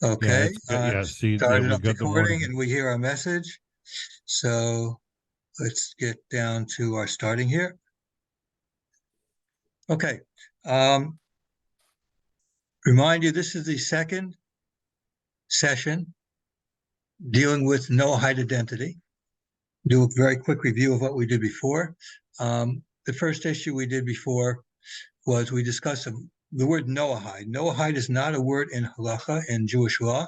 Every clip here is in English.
Okay, See, started we up got the recording motive. and we hear our message. So let's get down to our starting here. Okay. Remind you, this is the second session dealing with Noahide identity. Do a very quick review of what we did before. The first issue we did before was we discussed the word Noahide. Noahide is not a word in halacha, in Jewish law.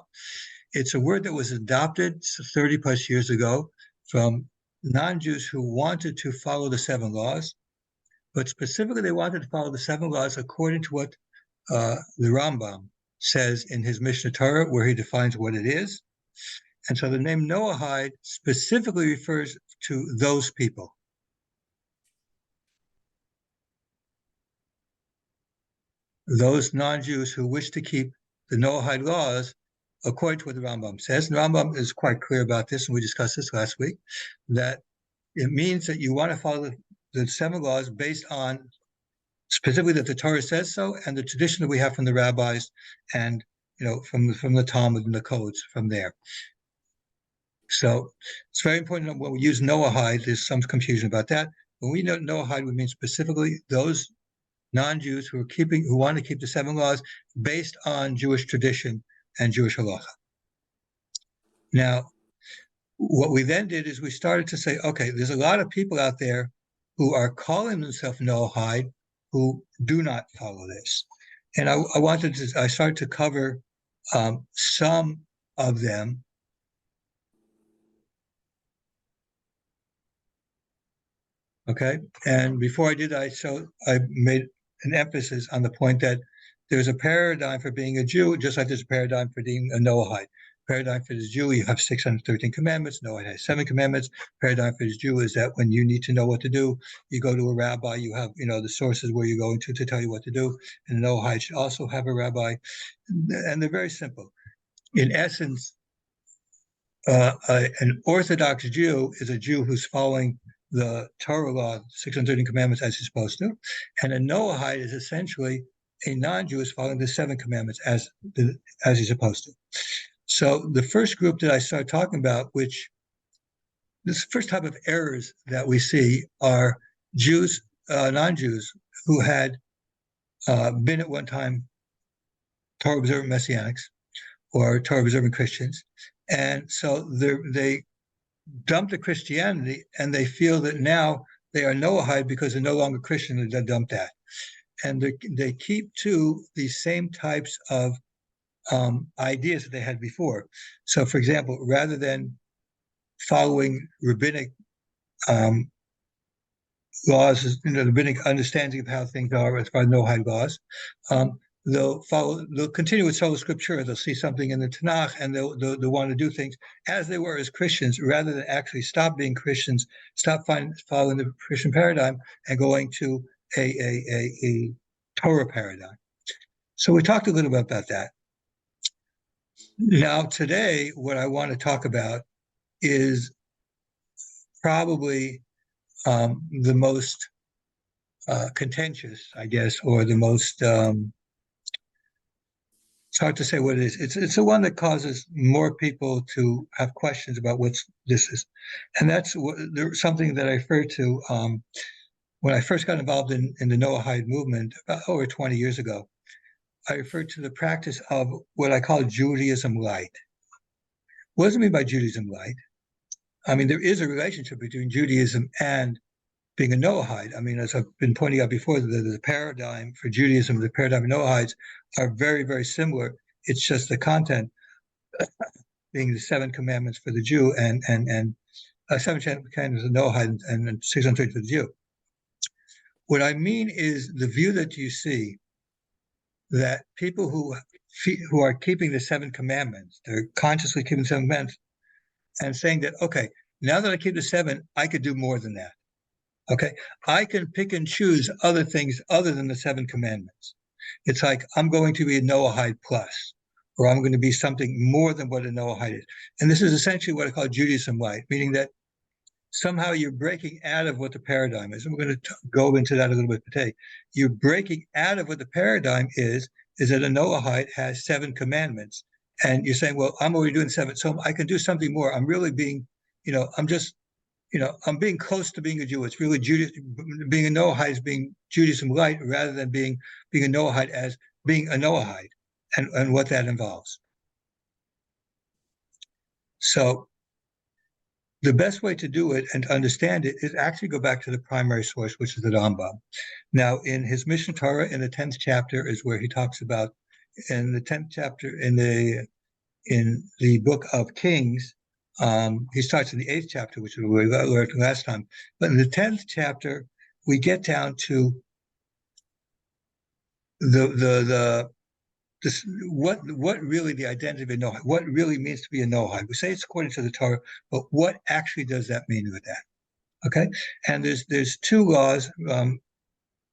It's a word that was adopted 30 plus years ago from non-Jews who wanted to follow the 7 laws, but specifically they wanted to follow the 7 laws according to what the Rambam says in his Mishnah Torah, where he defines what it is. And so the name Noahide specifically refers to those people. Those non-Jews who wish to keep the Noahide laws according to what the Rambam says. And the Rambam is quite clear about this, and we discussed this last week, that it means that you want to follow the 7 laws based on specifically that the Torah says so, and the tradition that we have from the rabbis, and from the Talmud and the codes from there. So it's very important that when we use Noahide, there's some confusion about that. When we know Noahide, we mean specifically those non-Jews who want to keep the 7 laws based on Jewish tradition and Jewish halacha. Now, what we then did is we started to say, okay, there's a lot of people out there who are calling themselves Noahide who do not follow this. And I started to cover some of them. Okay, and before I did, I made an emphasis on the point that there's a paradigm for being a Jew, just like there's a paradigm for being a Noahide. Paradigm for the Jew, you have 613 commandments. Noahide has 7 commandments. Paradigm for the Jew is that when you need to know what to do, you go to a rabbi. You have, the sources where you're going to tell you what to do. And the Noahide should also have a rabbi, and they're very simple. In essence, an Orthodox Jew is a Jew who's following the Torah law, 613 commandments, as he's supposed to, and a Noahide is essentially a non-Jew is following the 7 commandments as he's supposed to. So the first group that I started talking about, which this first type of errors that we see are Jews, non-Jews who had been at one time Torah observant Messianics or Torah observant Christians, and so they dump the Christianity and they feel that now they are Noahide because they're no longer Christian and they dump that. And they keep to these same types of ideas that they had before. So, for example, rather than following rabbinic laws, rabbinic understanding of how things are as far as Noahide laws, they'll continue with sola scriptura. They'll see something in the Tanakh and they'll want to do things as they were as Christians, rather than actually stop being Christians, stop following the Christian paradigm and going to a Torah paradigm. So we talked a little bit about that. Now today, what I want to talk about is probably the most contentious, I guess, or the most it's hard to say what it is. It's the one that causes more people to have questions about what this is. And that's something that I referred to when I first got involved in the Noahide movement about over 20 years ago. I referred to the practice of what I call Judaism light. What does it mean by Judaism light? I mean, there is a relationship between Judaism and being a Noahide. I mean, as I've been pointing out before, the paradigm for Judaism, the paradigm of Noahides are very, very similar. It's just the content being the 7 commandments for the Jew and 7 commandments of Noahide and 613 for the Jew. What I mean is the view that you see that people who are keeping the 7 commandments, they're consciously keeping the 7 commandments and saying that, okay, now that I keep the 7, I could do more than that. Okay, I can pick and choose other things other than the 7 commandments. It's like I'm going to be a Noahide plus, or I'm going to be something more than what a Noahide is. And this is essentially what I call Judaism light, meaning that somehow you're breaking out of what the paradigm is. And we're going to go into that a little bit today. You're breaking out of what the paradigm is is that a Noahide has 7 commandments. And you're saying, well, I'm already doing 7, so I can do something more. I'm really being, I'm just, I'm being close to being a Jew. It's really being a Noahide is being Judaism light rather than being a Noahide as being a Noahide and what that involves. So the best way to do it and to understand it is actually go back to the primary source, which is the Rambam. Now, in his Mishnah Torah, in the 10th chapter, is where he talks about, in the 10th chapter, in the book of Kings, he starts in the 8th chapter, which we learned last time. But in the 10th chapter, we get down to what really the identity of a Noahide, what really means to be a Noahide. We say it's according to the Torah, but what actually does that mean with that? Okay, and there's 2 laws,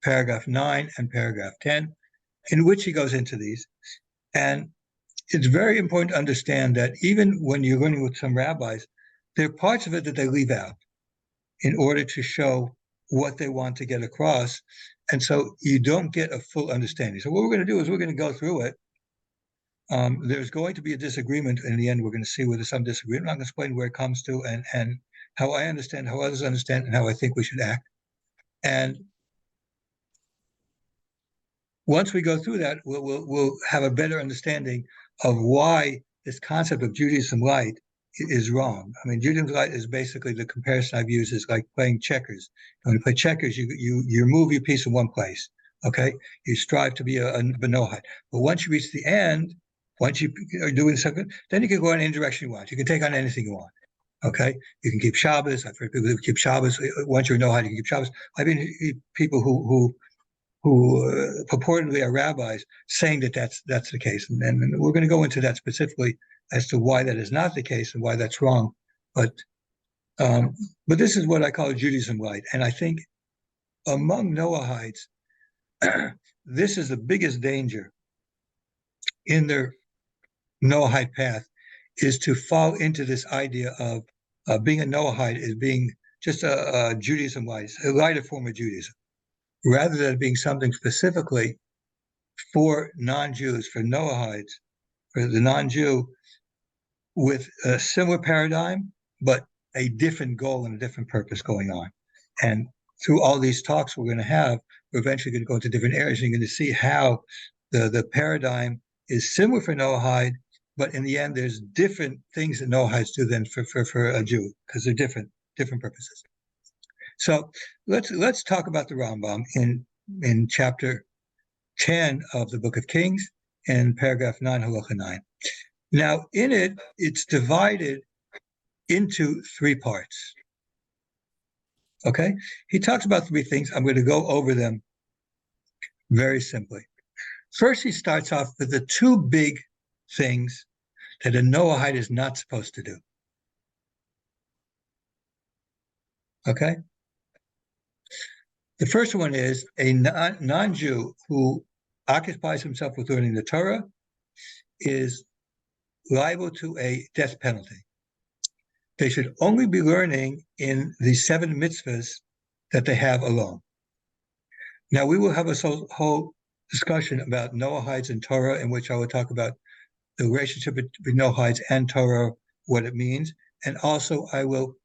paragraph 9 and paragraph 10, in which he goes into these. And it's very important to understand that even when you're learning with some rabbis, there are parts of it that they leave out in order to show what they want to get across. And so you don't get a full understanding. So what we're going to do is we're going to go through it. There's going to be a disagreement in the end. We're going to see where there's some disagreement. I'm going to explain where it comes to and how I understand, how others understand, and how I think we should act. And once we go through that, we'll have a better understanding of why this concept of Judaism light is wrong. I mean, Judaism light is basically, the comparison I've used is like playing checkers. When you play checkers, you move your piece in one place. Okay, you strive to be a Noahide. But once you reach the end, once you are doing something, then you can go in any direction you want. You can take on anything you want. Okay, you can keep Shabbos. I've heard people who keep Shabbos. Once you know how to keep Shabbos, I've been people who purportedly are rabbis saying that that's the case, and we're going to go into that specifically as to why that is not the case and why that's wrong. But this is what I call Judaism light, and I think among Noahides, this is the biggest danger in their Noahide path, is to fall into this idea of being a Noahide is being just a Judaism light, a lighter form of Judaism, rather than being something specifically for non-Jews, for Noahides, for the non-Jew, with a similar paradigm, but a different goal and a different purpose going on. And through all these talks we're going to have, we're eventually going to go into different areas, and you're going to see how the paradigm is similar for Noahide, but in the end, there's different things that Noahides do than for a Jew, because they're different purposes. So let's talk about the Rambam in chapter 10 of the Book of Kings, in paragraph 9, halacha 9. Now, in it, it's divided into 3 parts. Okay? He talks about 3 things. I'm going to go over them very simply. First, he starts off with the 2 big things that a Noahide is not supposed to do. Okay? The first one is a non-Jew who occupies himself with learning the Torah is liable to a death penalty. They should only be learning in the 7 mitzvahs that they have alone. Now, we will have a whole discussion about Noahides and Torah, in which I will talk about the relationship between Noahides and Torah, what it means, and also I will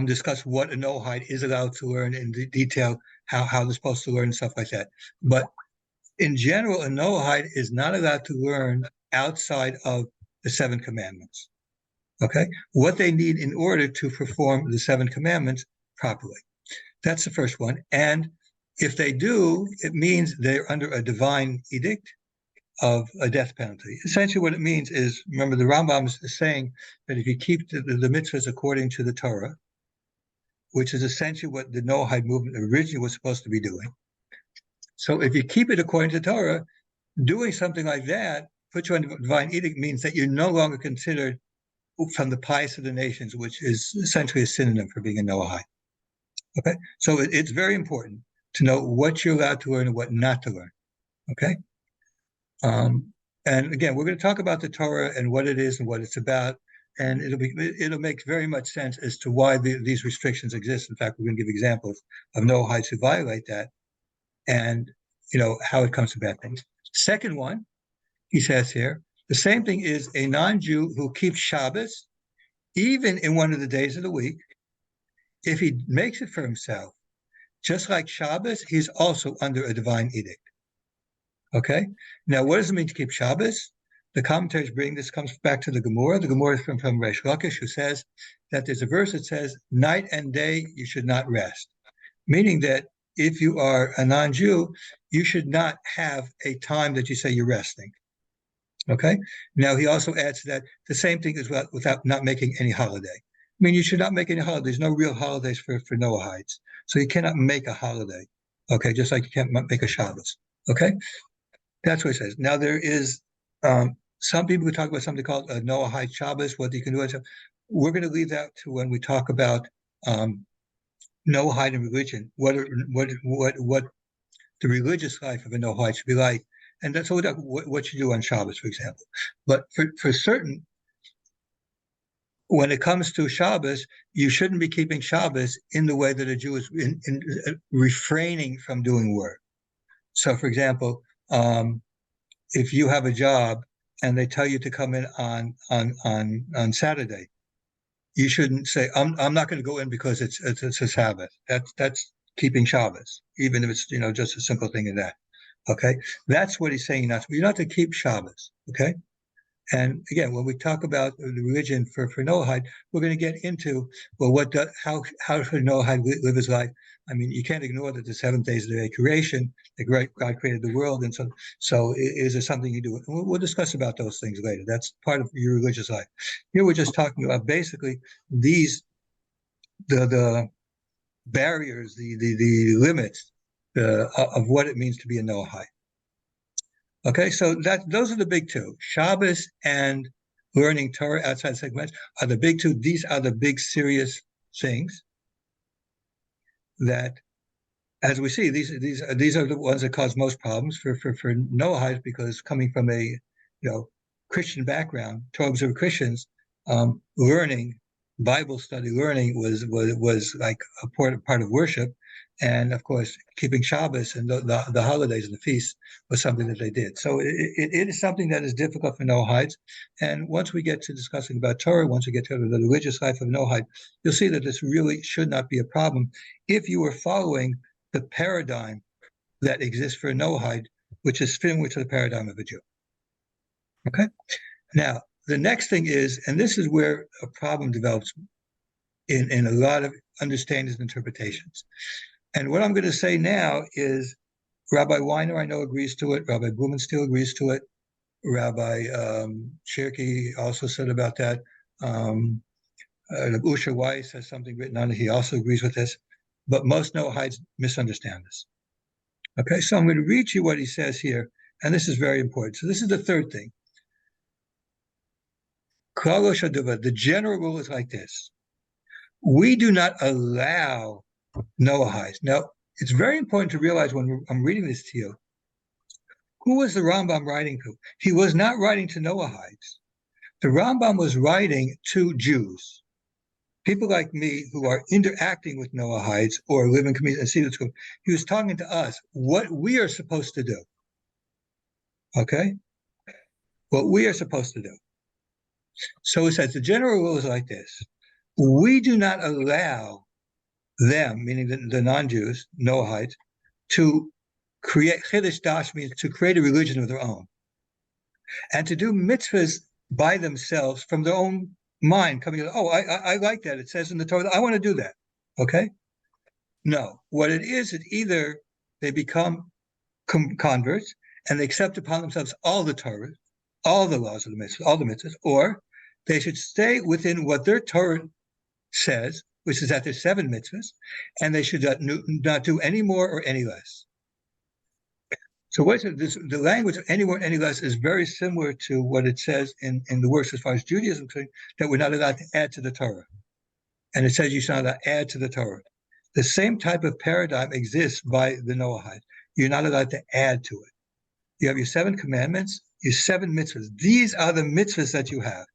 discuss what a Noahide is allowed to learn in detail, how they're supposed to learn and stuff like that. But in general, a Noahide is not allowed to learn outside of the 7 commandments. Okay, what they need in order to perform the 7 commandments properly. That's the first one. And if they do, it means they're under a divine edict of a death penalty. Essentially what it means is, remember, the Rambam is saying that if you keep the mitzvahs according to the Torah, which is essentially what the Noahide movement originally was supposed to be doing. So if you keep it according to Torah, doing something like that, put you under divine edict, means that you're no longer considered from the pious of the nations, which is essentially a synonym for being a Noahide. Okay, so it's very important to know what you're allowed to learn and what not to learn. Okay, and again, we're going to talk about the Torah and what it is and what it's about, and it'll make very much sense as to why these restrictions exist. In fact, we're going to give examples of Noahides who violate that, and how it comes to bad things. Second one, he says here, the same thing is a non-Jew who keeps Shabbos, even in one of the days of the week, if he makes it for himself, just like Shabbos, he's also under a divine edict. Okay? Now, what does it mean to keep Shabbos? The commentaries bring this, comes back to the Gemara. The Gemara is from Reish Lakish, who says that there's a verse that says, night and day you should not rest. Meaning that if you are a non-Jew, you should not have a time that you say you're resting. Okay? Now, he also adds that the same thing as well without not making any holiday. I mean, you should not make any holidays. No real holidays for Noahides. So you cannot make a holiday. Okay? Just like you can't make a Shabbos. Okay? That's what he says. Now, there is some people who talk about something called a Noahide Shabbos, what you can do. We're going to leave that to when we talk about Noahide and religion, what the religious life of a Noahide should be like. And that's what you do on Shabbos, for example. But for certain, when it comes to Shabbos, you shouldn't be keeping Shabbos in the way that a Jew is in refraining from doing work. So, for example, if you have a job and they tell you to come in on Saturday, you shouldn't say, I'm not going to go in because it's a Sabbath. That's keeping Shabbos, even if it's just a simple thing in that. Okay, that's what he's saying. You're not to keep Shabbos. Okay, and again, when we talk about the religion for Noahide, we're going to get into how should Noahide live his life. I mean, you can't ignore that the 7 days of the creation, that God created the world, and so is there something you do? We'll discuss about those things later. That's part of your religious life. Here we're just talking about basically the barriers, the limits of what it means to be a Noahide. Okay, so those are the big two. Shabbos and learning Torah outside segments are the big two. These are the big serious things that, as we see, these are the ones that cause most problems for Noahides, because coming from a Christian background, tribes of Christians, learning Bible study, learning was like a part of worship. And of course, keeping Shabbos and the holidays and the feasts was something that they did. So it is something that is difficult for Noahides. And once we get to discussing about Torah, once we get to the religious life of Noahide, you'll see that this really should not be a problem if you are following the paradigm that exists for a Noahide, which is similar to the paradigm of a Jew. Okay? Now, the next thing is, and this is where a problem develops in a lot of understandings and interpretations. And what I'm going to say now is Rabbi Weiner, I know, agrees to it. Rabbi Blumenstiel agrees to it. Rabbi Cherky also said about that. Usha Weiss has something written on it. He also agrees with this. But most Noahides misunderstand this. Okay, so I'm going to read you what he says here. And this is very important. So this is the third thing. The general rule is like this. We do not allow Noahides. Now, it's very important to realize when I'm reading this to you, who was the Rambam writing to? He was not writing to Noahides. The Rambam was writing to Jews, people like me who are interacting with Noahides or live in communities and see what's going on. He was talking to us, what we are supposed to do. Okay? What we are supposed to do. So it says the general rule is like this. We do not allow them, meaning the non-Jews, Noahides, to create Chiddush Dash, means to create a religion of their own, and to do mitzvahs by themselves from their own mind, coming, I like that. It says in the Torah, I want to do that. Okay? No. What it is either they become converts and they accept upon themselves all the Torah, all the laws of the mitzvahs, all the mitzvahs, or they should stay within what their Torah says, which is that there's 7 mitzvahs, and they should not do any more or any less. So the language of any more or any less is very similar to what it says in the works as far as Judaism, that we're not allowed to add to the Torah. And it says you should not add to the Torah. The same type of paradigm exists by the Noahide. You're not allowed to add to it. You have your 7 commandments, your 7 mitzvahs. These are the mitzvahs that you have.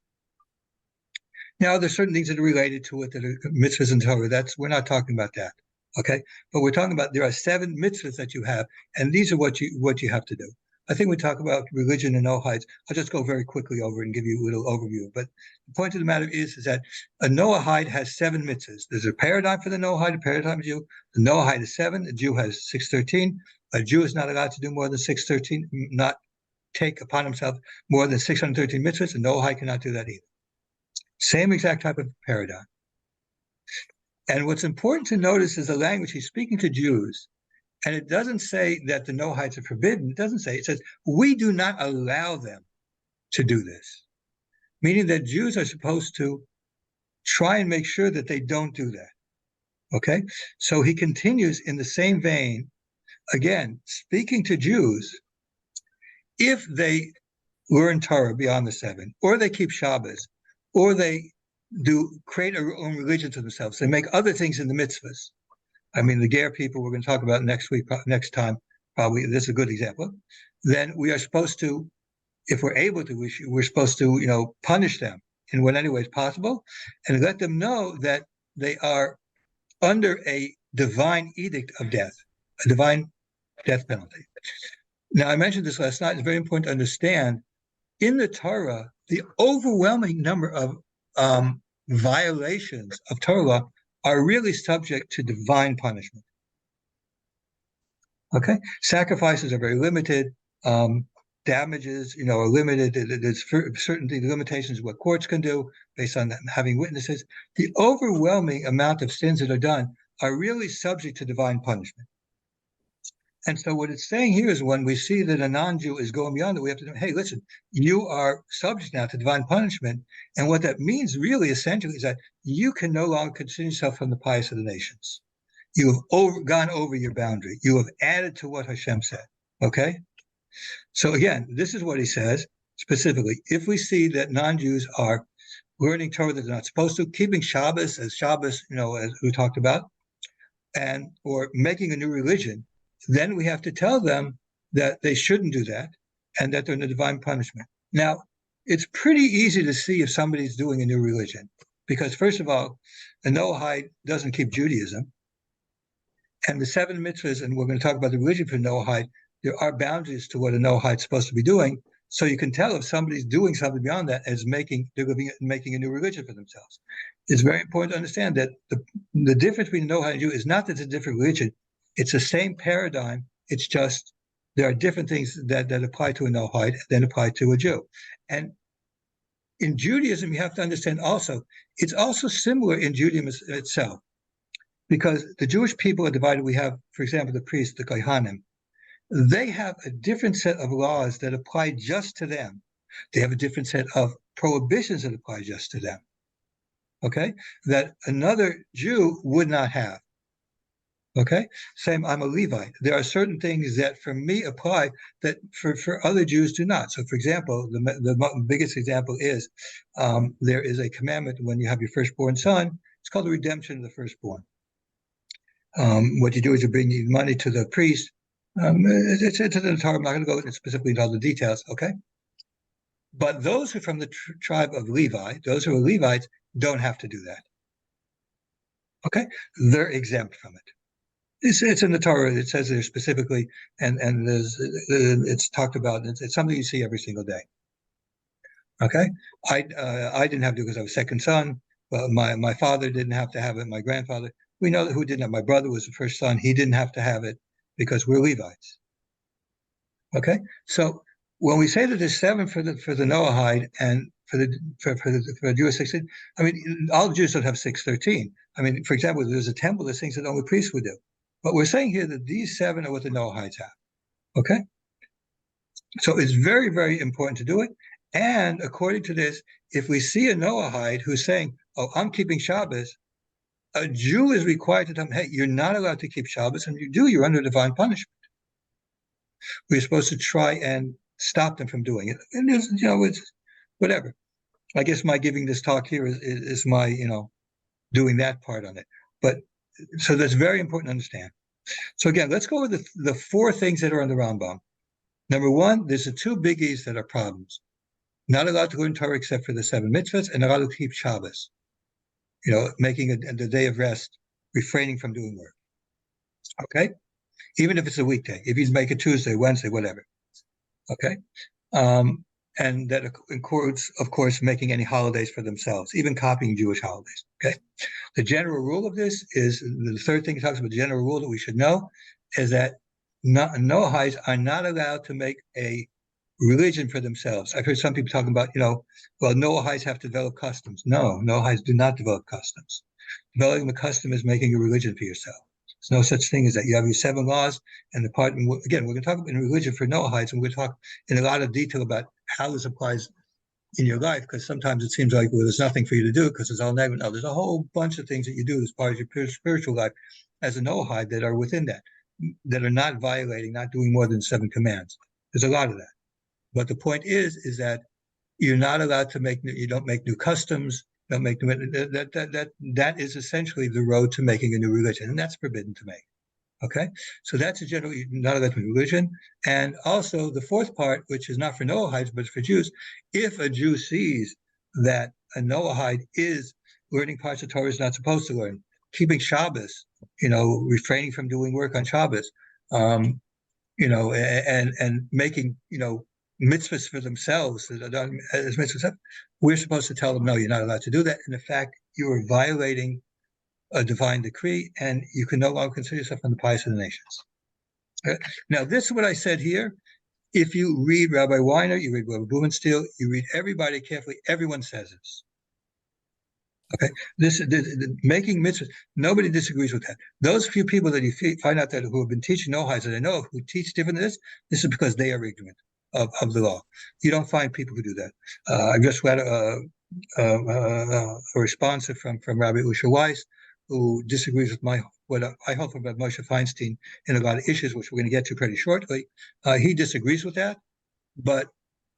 Now, there's certain things that are related to it that are mitzvahs and Torah. We're not talking about that. Okay, but we're talking about there are 7 mitzvahs that you have, and these are what you have to do. I think we talk about religion and Noahides. I'll just go very quickly over and give you a little overview. But the point of the matter is that a Noahide has 7 mitzvahs. There's a paradigm for the Noahide, a paradigm Jew. The Noahide is 7. A Jew has 613. A Jew is not allowed to do more than 613, not take upon himself more than 613 mitzvahs. A Noahide cannot do that either. Same exact type of paradigm. And what's important to notice is the language he's speaking to Jews. And it doesn't say that the Noahides are forbidden. It doesn't say. It says, we do not allow them to do this, meaning that Jews are supposed to try and make sure that they don't do that. Okay? So he continues in the same vein, again, speaking to Jews, if they learn Torah beyond the 7, or they keep Shabbos, or they create their own religion to themselves, they make other things in the mitzvahs. I mean, the Ger people we're going to talk about next time, probably this is a good example. Then we are supposed to, if we're able to, we're supposed to, punish them in any way possible, and let them know that they are under a divine edict of death, a divine death penalty. Now, I mentioned this last night. It's very important to understand in the Torah, the overwhelming number of violations of Torah law are really subject to divine punishment. Okay, sacrifices are very limited. Damages, are limited. There's certain limitations of what courts can do based on having witnesses. The overwhelming amount of sins that are done are really subject to divine punishment. And so what it's saying here is when we see that a non-Jew is going beyond it, we have to say, hey, listen, you are subject now to divine punishment. And what that means really essentially is that you can no longer consider yourself from the pious of the nations. You have gone over your boundary. You have added to what Hashem said. Okay? So again, this is what he says specifically. If we see that non-Jews are learning Torah that they're not supposed to, keeping Shabbos, as we talked about, or making a new religion, then we have to tell them that they shouldn't do that and that they're in a divine punishment. Now, it's pretty easy to see if somebody's doing a new religion because, first of all, the Noahide doesn't keep Judaism. And the 7 mitzvahs, and we're going to talk about the religion for Noahide, there are boundaries to what a Noahide is supposed to be doing. So you can tell if somebody's doing something beyond that as making a new religion for themselves. It's very important to understand that the difference between a Noahide and Jew is not that it's a different religion. It's the same paradigm. It's just there are different things that apply to a Noahide than apply to a Jew. And in Judaism, you have to understand also, it's also similar in Judaism itself. Because the Jewish people are divided. We have, for example, the priests, the Kohanim. They have a different set of laws that apply just to them. They have a different set of prohibitions that apply just to them. Okay? That another Jew would not have. Okay? Same, I'm a Levite. There are certain things that for me apply that for other Jews do not. So, for example, the biggest example is there is a commandment when you have your firstborn son. It's called the redemption of the firstborn. What you do is you bring money to the priest. It's in the Torah. I'm not going to go specifically into all the details, okay? But those who are from the tribe of Levi, those who are Levites, don't have to do that. Okay? They're exempt from it. It's in the Torah. It says there specifically, and it's talked about. It's something you see every single day. Okay? I didn't have to because I was second son. But my father didn't have to have it. My grandfather. We know who didn't have. My brother was the first son. He didn't have to have it because we're Levites. Okay, so when we say that there's 7 for the Noahide and for the Jewish 16, I mean all Jews don't have 613. I mean, for example, there's a temple. There's things that only priests would do. But we're saying here that these 7 are what the Noahides have. Okay, so it's very, very important to do it. And according to this, if we see a Noahide who's saying, "Oh, I'm keeping Shabbos," a Jew is required to tell them, hey, you're not allowed to keep Shabbos, and you do, you're under divine punishment. We're supposed to try and stop them from doing it. And it's whatever. I guess my giving this talk here is my, doing that part on it. But so that's very important to understand. So again, let's go with the 4 things that are on the Rambam. Number 1, there's the 2 biggies that are problems. Not allowed to learn Torah except for the 7 mitzvahs, and not allowed to keep Shabbos. Making the day of rest, refraining from doing work. Okay, even if it's a weekday, if you make it Tuesday, Wednesday, whatever. Okay, um, and that includes, of course, making any holidays for themselves, even copying Jewish holidays. Okay, the general rule of this is the third thing he talks about. The general rule that we should know is that Noahides are not allowed to make a religion for themselves. I've heard some people talking about, well, Noahides have to develop customs. No, Noahides do not develop customs. Developing the custom is making a religion for yourself. There's no such thing as that. You have your 7 laws, and the part, again, we're going to talk about in religion for Noahides, and we're going to talk in a lot of detail about how this applies in your life, because sometimes it seems like, well, there's nothing for you to do because it's all negative. No, there's a whole bunch of things that you do as part of your spiritual life as a Noahide that are within that are not violating, not doing more than 7 commands. There's a lot of that. But the point is that you're not allowed to you don't make new customs, don't make that is essentially the road to making a new religion, and that's forbidden to make. Okay, so that's a general, not allowed to make religion. And also the fourth part, which is not for Noahides but for Jews, if a Jew sees that a Noahide is learning parts of Torah is not supposed to learn, keeping Shabbos, refraining from doing work on Shabbos, and making, mitzvahs for themselves, as mitzvahs, we're supposed to tell them, no, you're not allowed to do that. And in fact, you are violating a divine decree, and you can no longer consider yourself on the pious of the nations. Now, this is what I said here. If you read Rabbi Weiner, you read Rabbi Blumenstiel, you read everybody carefully, everyone says this. Okay, this making mitzvahs, nobody disagrees with that. Those few people that you find out that who have been teaching Noahides that I know who teach different than this is because they are ignorant of the law. You don't find people who do that. I just read a response from Rabbi Usha Weiss, who disagrees with what I hold from Moshe Feinstein in a lot of issues, which we're going to get to pretty shortly. He disagrees with that, but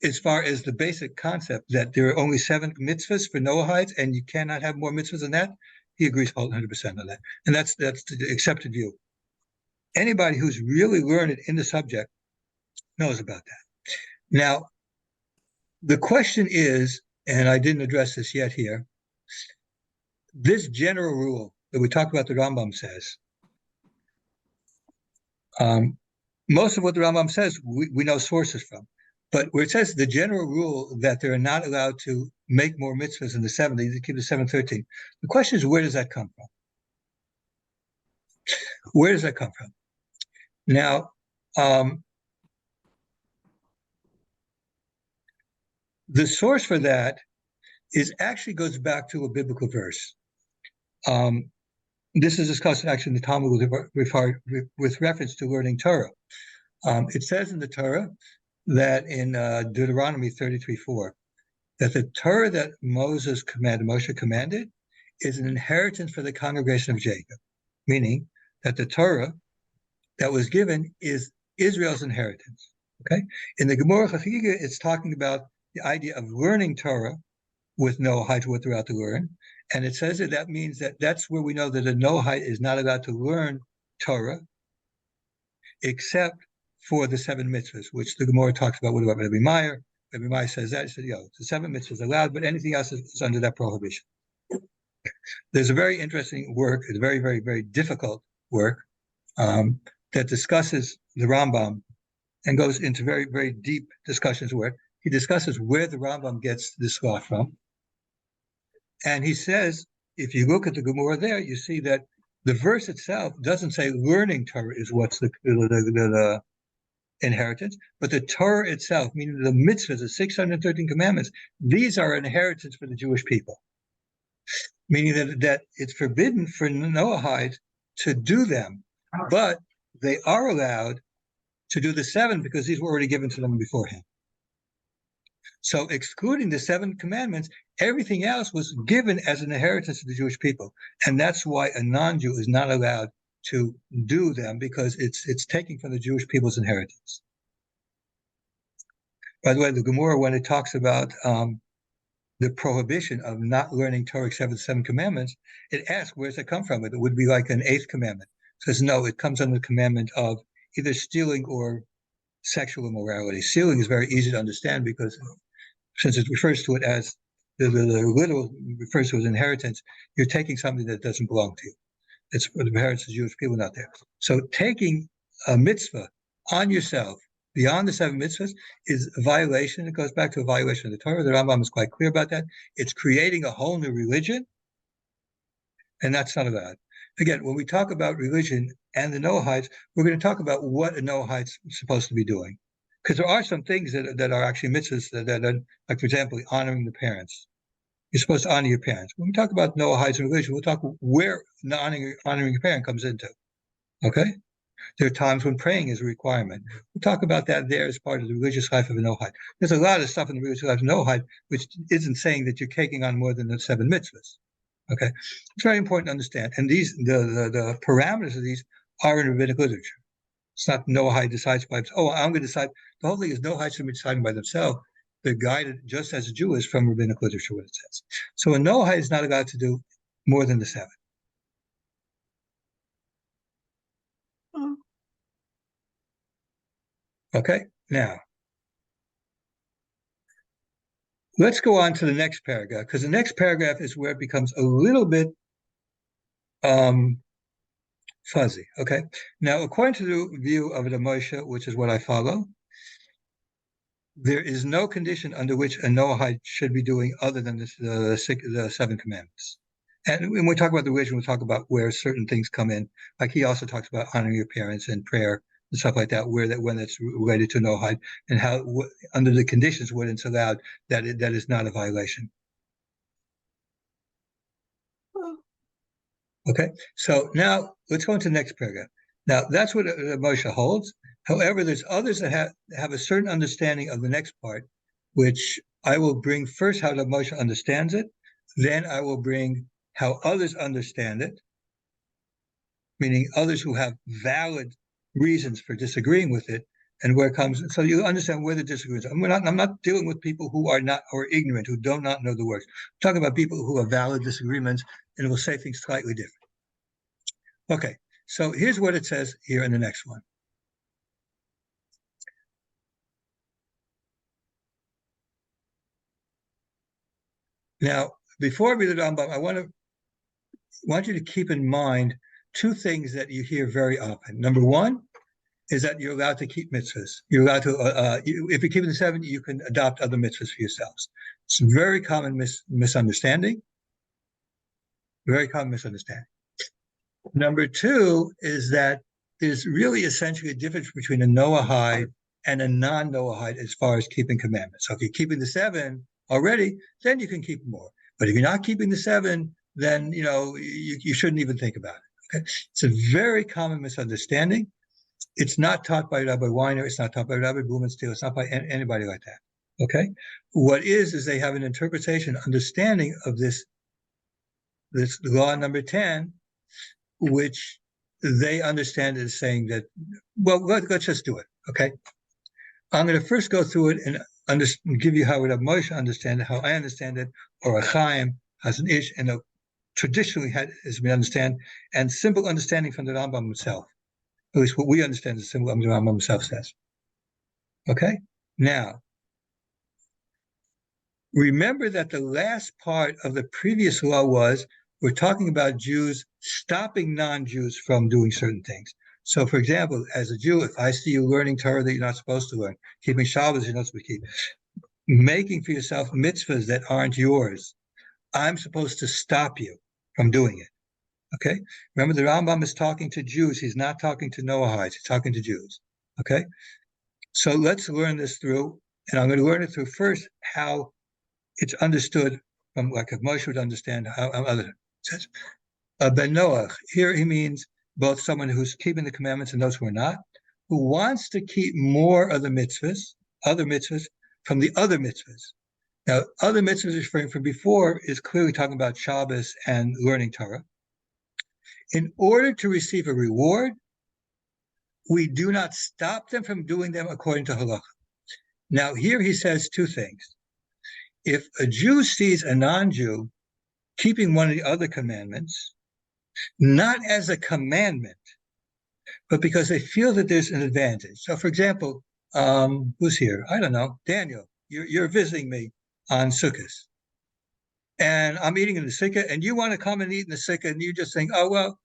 as far as the basic concept that there are only 7 mitzvahs for Noahides and you cannot have more mitzvahs than that, he agrees 100% on that. And that's the accepted view. Anybody who's really learned in the subject knows about that. Now, the question is, and I didn't address this yet here, this general rule that we talk about, the Rambam says, most of what the Rambam says, we know sources from. But where it says the general rule that they're not allowed to make more mitzvahs in the 7, they keep the 713. The question is, where does that come from? Where does that come from? Now, the source for that actually goes back to a biblical verse. This is discussed actually in the Talmud with reference to learning Torah. It says in the Torah that in Deuteronomy 33:4, that the Torah that Moshe commanded, is an inheritance for the congregation of Jacob, meaning that the Torah that was given is Israel's inheritance. Okay, in the Gemara Chagiga, it's talking about the idea of learning Torah with Noahide, what they're allowed to learn, and it says that means that's where we know that a Noahide is not allowed to learn Torah except for the 7 mitzvahs, which the Gemara talks about. What about Rabbi Meir? Rabbi Meir says that. He said, the 7 mitzvahs allowed, but anything else is under that prohibition. There's a very interesting work, it's a very, very, very difficult work that discusses the Rambam and goes into very, very deep discussions where he discusses where the Rambam gets this law from. And he says, if you look at the Gemara there, you see that the verse itself doesn't say learning Torah is what's the inheritance, but the Torah itself, meaning the mitzvahs, the 613 commandments, these are inheritance for the Jewish people. Meaning that it's forbidden for Noahides to do them, but they are allowed to do the 7 because these were already given to them beforehand. So excluding the 7 commandments, everything else was given as an inheritance to the Jewish people. And that's why a non-Jew is not allowed to do them, because it's taking from the Jewish people's inheritance. By the way, the Gemara, when it talks about the prohibition of not learning Torah except for the 7 commandments, it asks, where does it come from? It would be like an 8th commandment. It says, no, it comes under the commandment of either stealing or sexual immorality. Stealing is very easy to understand because since it refers to it as the literal refers to as inheritance, you're taking something that doesn't belong to you. It's for the parents of Jewish people not there. So taking a mitzvah on yourself beyond the 7 mitzvahs is a violation. It goes back to a violation of the Torah. The Rambam is quite clear about that. It's creating a whole new religion, and that's not allowed. Again, when we talk about religion and the Noahides, we're going to talk about what a Noahide is supposed to be doing. Because there are some things that are actually mitzvahs that are, like, for example, honoring the parents. You're supposed to honor your parents. When we talk about Noahides and religion, we'll talk where honoring your parent comes into. Okay? There are times when praying is a requirement. We'll talk about that there as part of the religious life of a Noahide. There's a lot of stuff in the religious life of a Noahide which isn't saying that you're taking on more than the 7 mitzvahs. Okay? It's very important to understand. And the parameters of these are in rabbinic literature. It's not Noahide decides by himself. Oh, I'm going to decide. The whole thing is Noahide should be deciding by themselves. They're guided just as a Jew is from rabbinic literature, what it says. So a Noahide is not allowed to do more than the 7. Okay, now let's go on to the next paragraph, because the next paragraph is where it becomes a little bit fuzzy. Okay, now according to the view of the Moshe, which is what I follow, there is no condition under which a Noahide should be doing other than the 7 commandments. And when we talk about the religion, we'll talk about where certain things come in. Like he also talks about honoring your parents and prayer and stuff like that, where that when it's related to Noahide, and how under the conditions when it's allowed, that is not a violation. Okay, so now let's go into the next paragraph. Now that's what Moshe holds. However, there's others that have a certain understanding of the next part, which I will bring first how the Moshe understands it, then I will bring how others understand it, meaning others who have valid reasons for disagreeing with it, and where it comes. So you understand where the disagreements are. I'm not dealing with people who are not or ignorant, who do not know the words. I'm talking about people who have valid disagreements and will say things slightly different. Okay, so here's what it says here in the next one. Now, before I read the Rambam, I want you to keep in mind 2 things that you hear very often. Number 1 is that you're allowed to keep mitzvahs. You're allowed to, if you're keeping the 7, you can adopt other mitzvahs for yourselves. It's a very common misunderstanding. Very common misunderstanding. Number 2 is that there's really essentially a difference between a Noahide and a non-Noahide as far as keeping commandments. So if you're keeping the 7 already, then you can keep more. But if you're not keeping the 7, then you shouldn't even think about it. Okay, it's a very common misunderstanding. It's not taught by Rabbi Weiner. It's not taught by Rabbi Blumenstiel. It's not by anybody like that. Okay, what is they have an interpretation, understanding of this law number 10, which they understand as saying that, well, let's just do it. Okay, I'm going to first go through it and give you how Rabbi Moshe understand it, how I understand it, or a Chaim has an ish, and traditionally as we understand, and simple understanding from the Rambam himself. At least what we understand is simple, the Rambam himself says. Okay, now remember that the last part of the previous law was we're talking about Jews stopping non-Jews from doing certain things. So, for example, as a Jew, if I see you learning Torah that you're not supposed to learn, keeping Shabbos you're not supposed to keep, making for yourself mitzvahs that aren't yours, I'm supposed to stop you from doing it. Okay? Remember, the Rambam is talking to Jews. He's not talking to Noahides. He's talking to Jews. Okay? So let's learn this through, and I'm going to learn it through first how it's understood from, like, if Moshe would understand how other says. Ben Noach, here he means both someone who's keeping the commandments and those who are not, who wants to keep more of the mitzvahs, other mitzvahs, from the other mitzvahs. Now, other mitzvahs referring from before is clearly talking about Shabbos and learning Torah. In order to receive a reward, we do not stop them from doing them according to halacha. Now, here he says 2 things. If a Jew sees a non-Jew keeping one of the other commandments, not as a commandment, but because they feel that there's an advantage. So, for example, who's here? I don't know. Daniel, you're visiting me on Sukkot. And I'm eating in the Sukkah, and you want to come and eat in the Sukkah, and you just think, oh, well,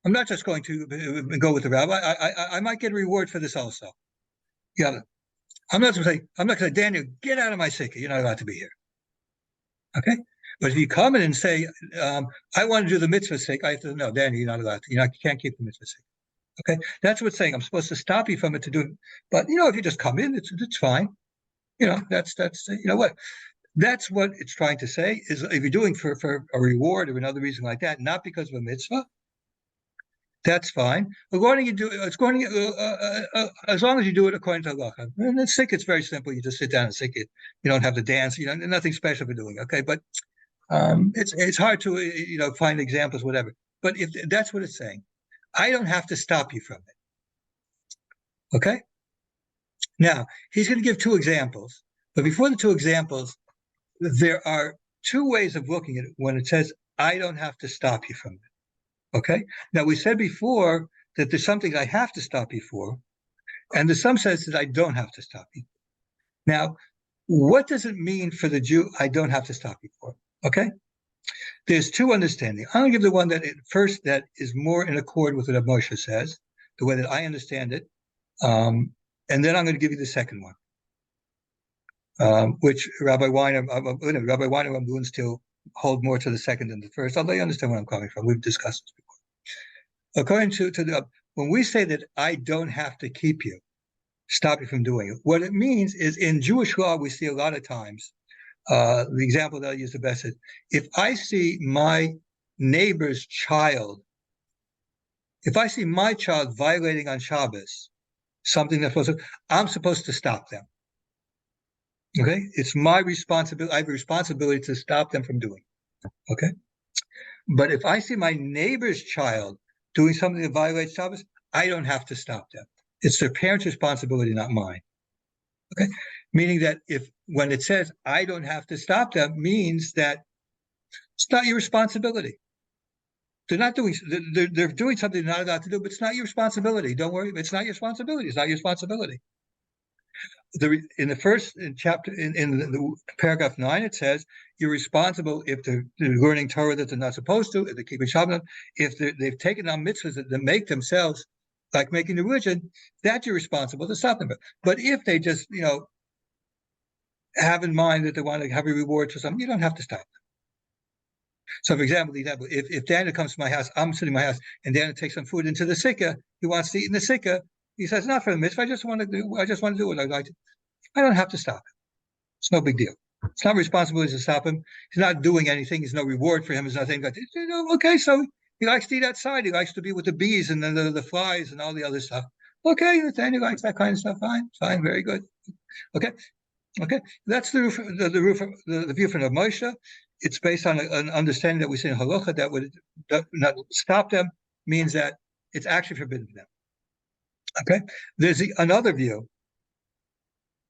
I'm not just going to go with the rabbi. I might get a reward for this also. Yeah, I'm not going to say, Daniel, get out of my sikha. You're not allowed to be here. Okay. But if you come in and say, I want to do the mitzvah sake, I have to no, Daniel, you're not allowed to. You can't keep the mitzvah sake. Okay. That's what's saying. I'm supposed to stop you from it to do it. But if you just come in, it's fine. That's what. That's what it's trying to say is if you're doing for a reward or another reason like that, not because of a mitzvah, that's fine. According you do it's going as long as you do it according to halacha. And it's sick. It's very simple. You just sit down and sick it. You don't have to dance. Nothing special for doing. Okay, but it's hard to find examples, whatever. But if that's what it's saying, I don't have to stop you from it. Okay. Now he's going to give two examples, but before the two examples, there are two ways of looking at it when it says I don't have to stop you from it. Okay. Now we said before that there's something I have to stop you for, and there's some sense that I don't have to stop you. Now, what does it mean for the Jew? I don't have to stop you for. Okay. There's two understandings. I'm going to give the one that that is more in accord with what Moshe says, the way that I understand it, and then I'm going to give you the second one, which Rabbi Weiner and Boone still hold more to the second than the first, although you understand where I'm coming from. We've discussed this before. According to when we say that I don't have to keep you, stop you from doing it, what it means is in Jewish law, we see a lot of times, the example that I use the best is, if I see my neighbor's child, if I see my child violating on Shabbos, something I'm supposed to stop them. Okay, it's my responsibility. I have a responsibility to stop them from doing it. Okay, but if I see my neighbor's child doing something that violates Shabbos, I don't have to stop them. It's their parents' responsibility, not mine. Okay, meaning that when it says I don't have to stop them, means that it's not your responsibility. They're not doing. They're doing something they're not allowed to do, but it's not your responsibility. Don't worry, it's not your responsibility. It's not your responsibility. In the first chapter, in the paragraph 9, it says you're responsible if they're learning Torah that they're not supposed to, if they're keeping Shabbat, if they've taken on mitzvahs that make themselves like making the religion, that you're responsible to stop them. But if they just have in mind that they want to have a reward for something, you don't have to stop them. So, for example, if Daniel comes to my house, I'm sitting in my house, and Daniel takes some food into the sikha, he wants to eat in the sikha. He says, "Not for the mitzvah. I just want to do what I like to." I don't have to stop him. It's no big deal. It's not responsibility to stop him. He's not doing anything. There's no reward for him. There's nothing. Okay, so he likes to eat outside. He likes to be with the bees and then the flies and all the other stuff. Okay, Daniel likes that kind of stuff. Fine, very good. Okay. That's the view from Moshe. It's based on an understanding that we see in halacha that would not stop them means that it's actually forbidden them. Okay, there's another view,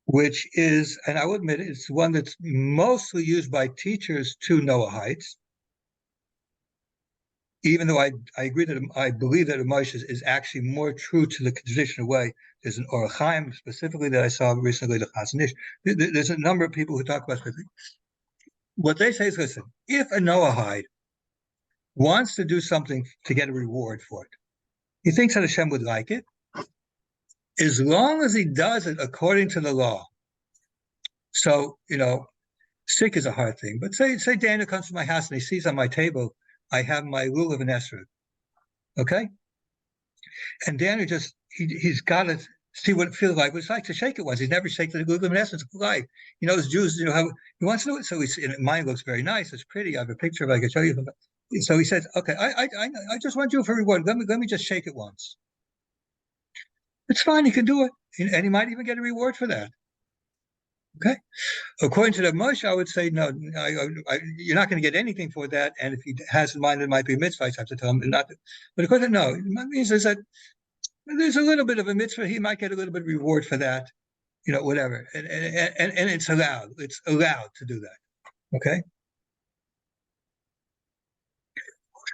which is, and I will admit it's one that's mostly used by teachers to Noahides, even though I agree that I believe that Moshe is actually more true to the traditional way. There's an Orach Chaim specifically that I saw recently, the Chazon Ish. There's a number of people who talk about it. What they say is, listen, if a Noahide wants to do something to get a reward for it, he thinks that Hashem would like it, as long as he does it according to the law. So, sick is a hard thing. But say Daniel comes to my house and he sees on my table, I have my lulav and esrog. Okay? And Daniel he's got to see what it feels like. What it's like to shake it once. He's never shaken the lulav and esrog in life. As Jews, he wants to do it. So mine looks very nice. It's pretty. I have a picture of it. I can show you. So he says, okay, I just want you for reward. Let me just shake it once. It's fine. He can do it. And he might even get a reward for that. Okay. According to the Moshe, I would say, no, you're not going to get anything for that. And if he has in mind it might be a mitzvah, I have to tell him not to. But according to no, it means that there's a little bit of a mitzvah. He might get a little bit of reward for that, whatever. And it's allowed. It's allowed to do that. Okay.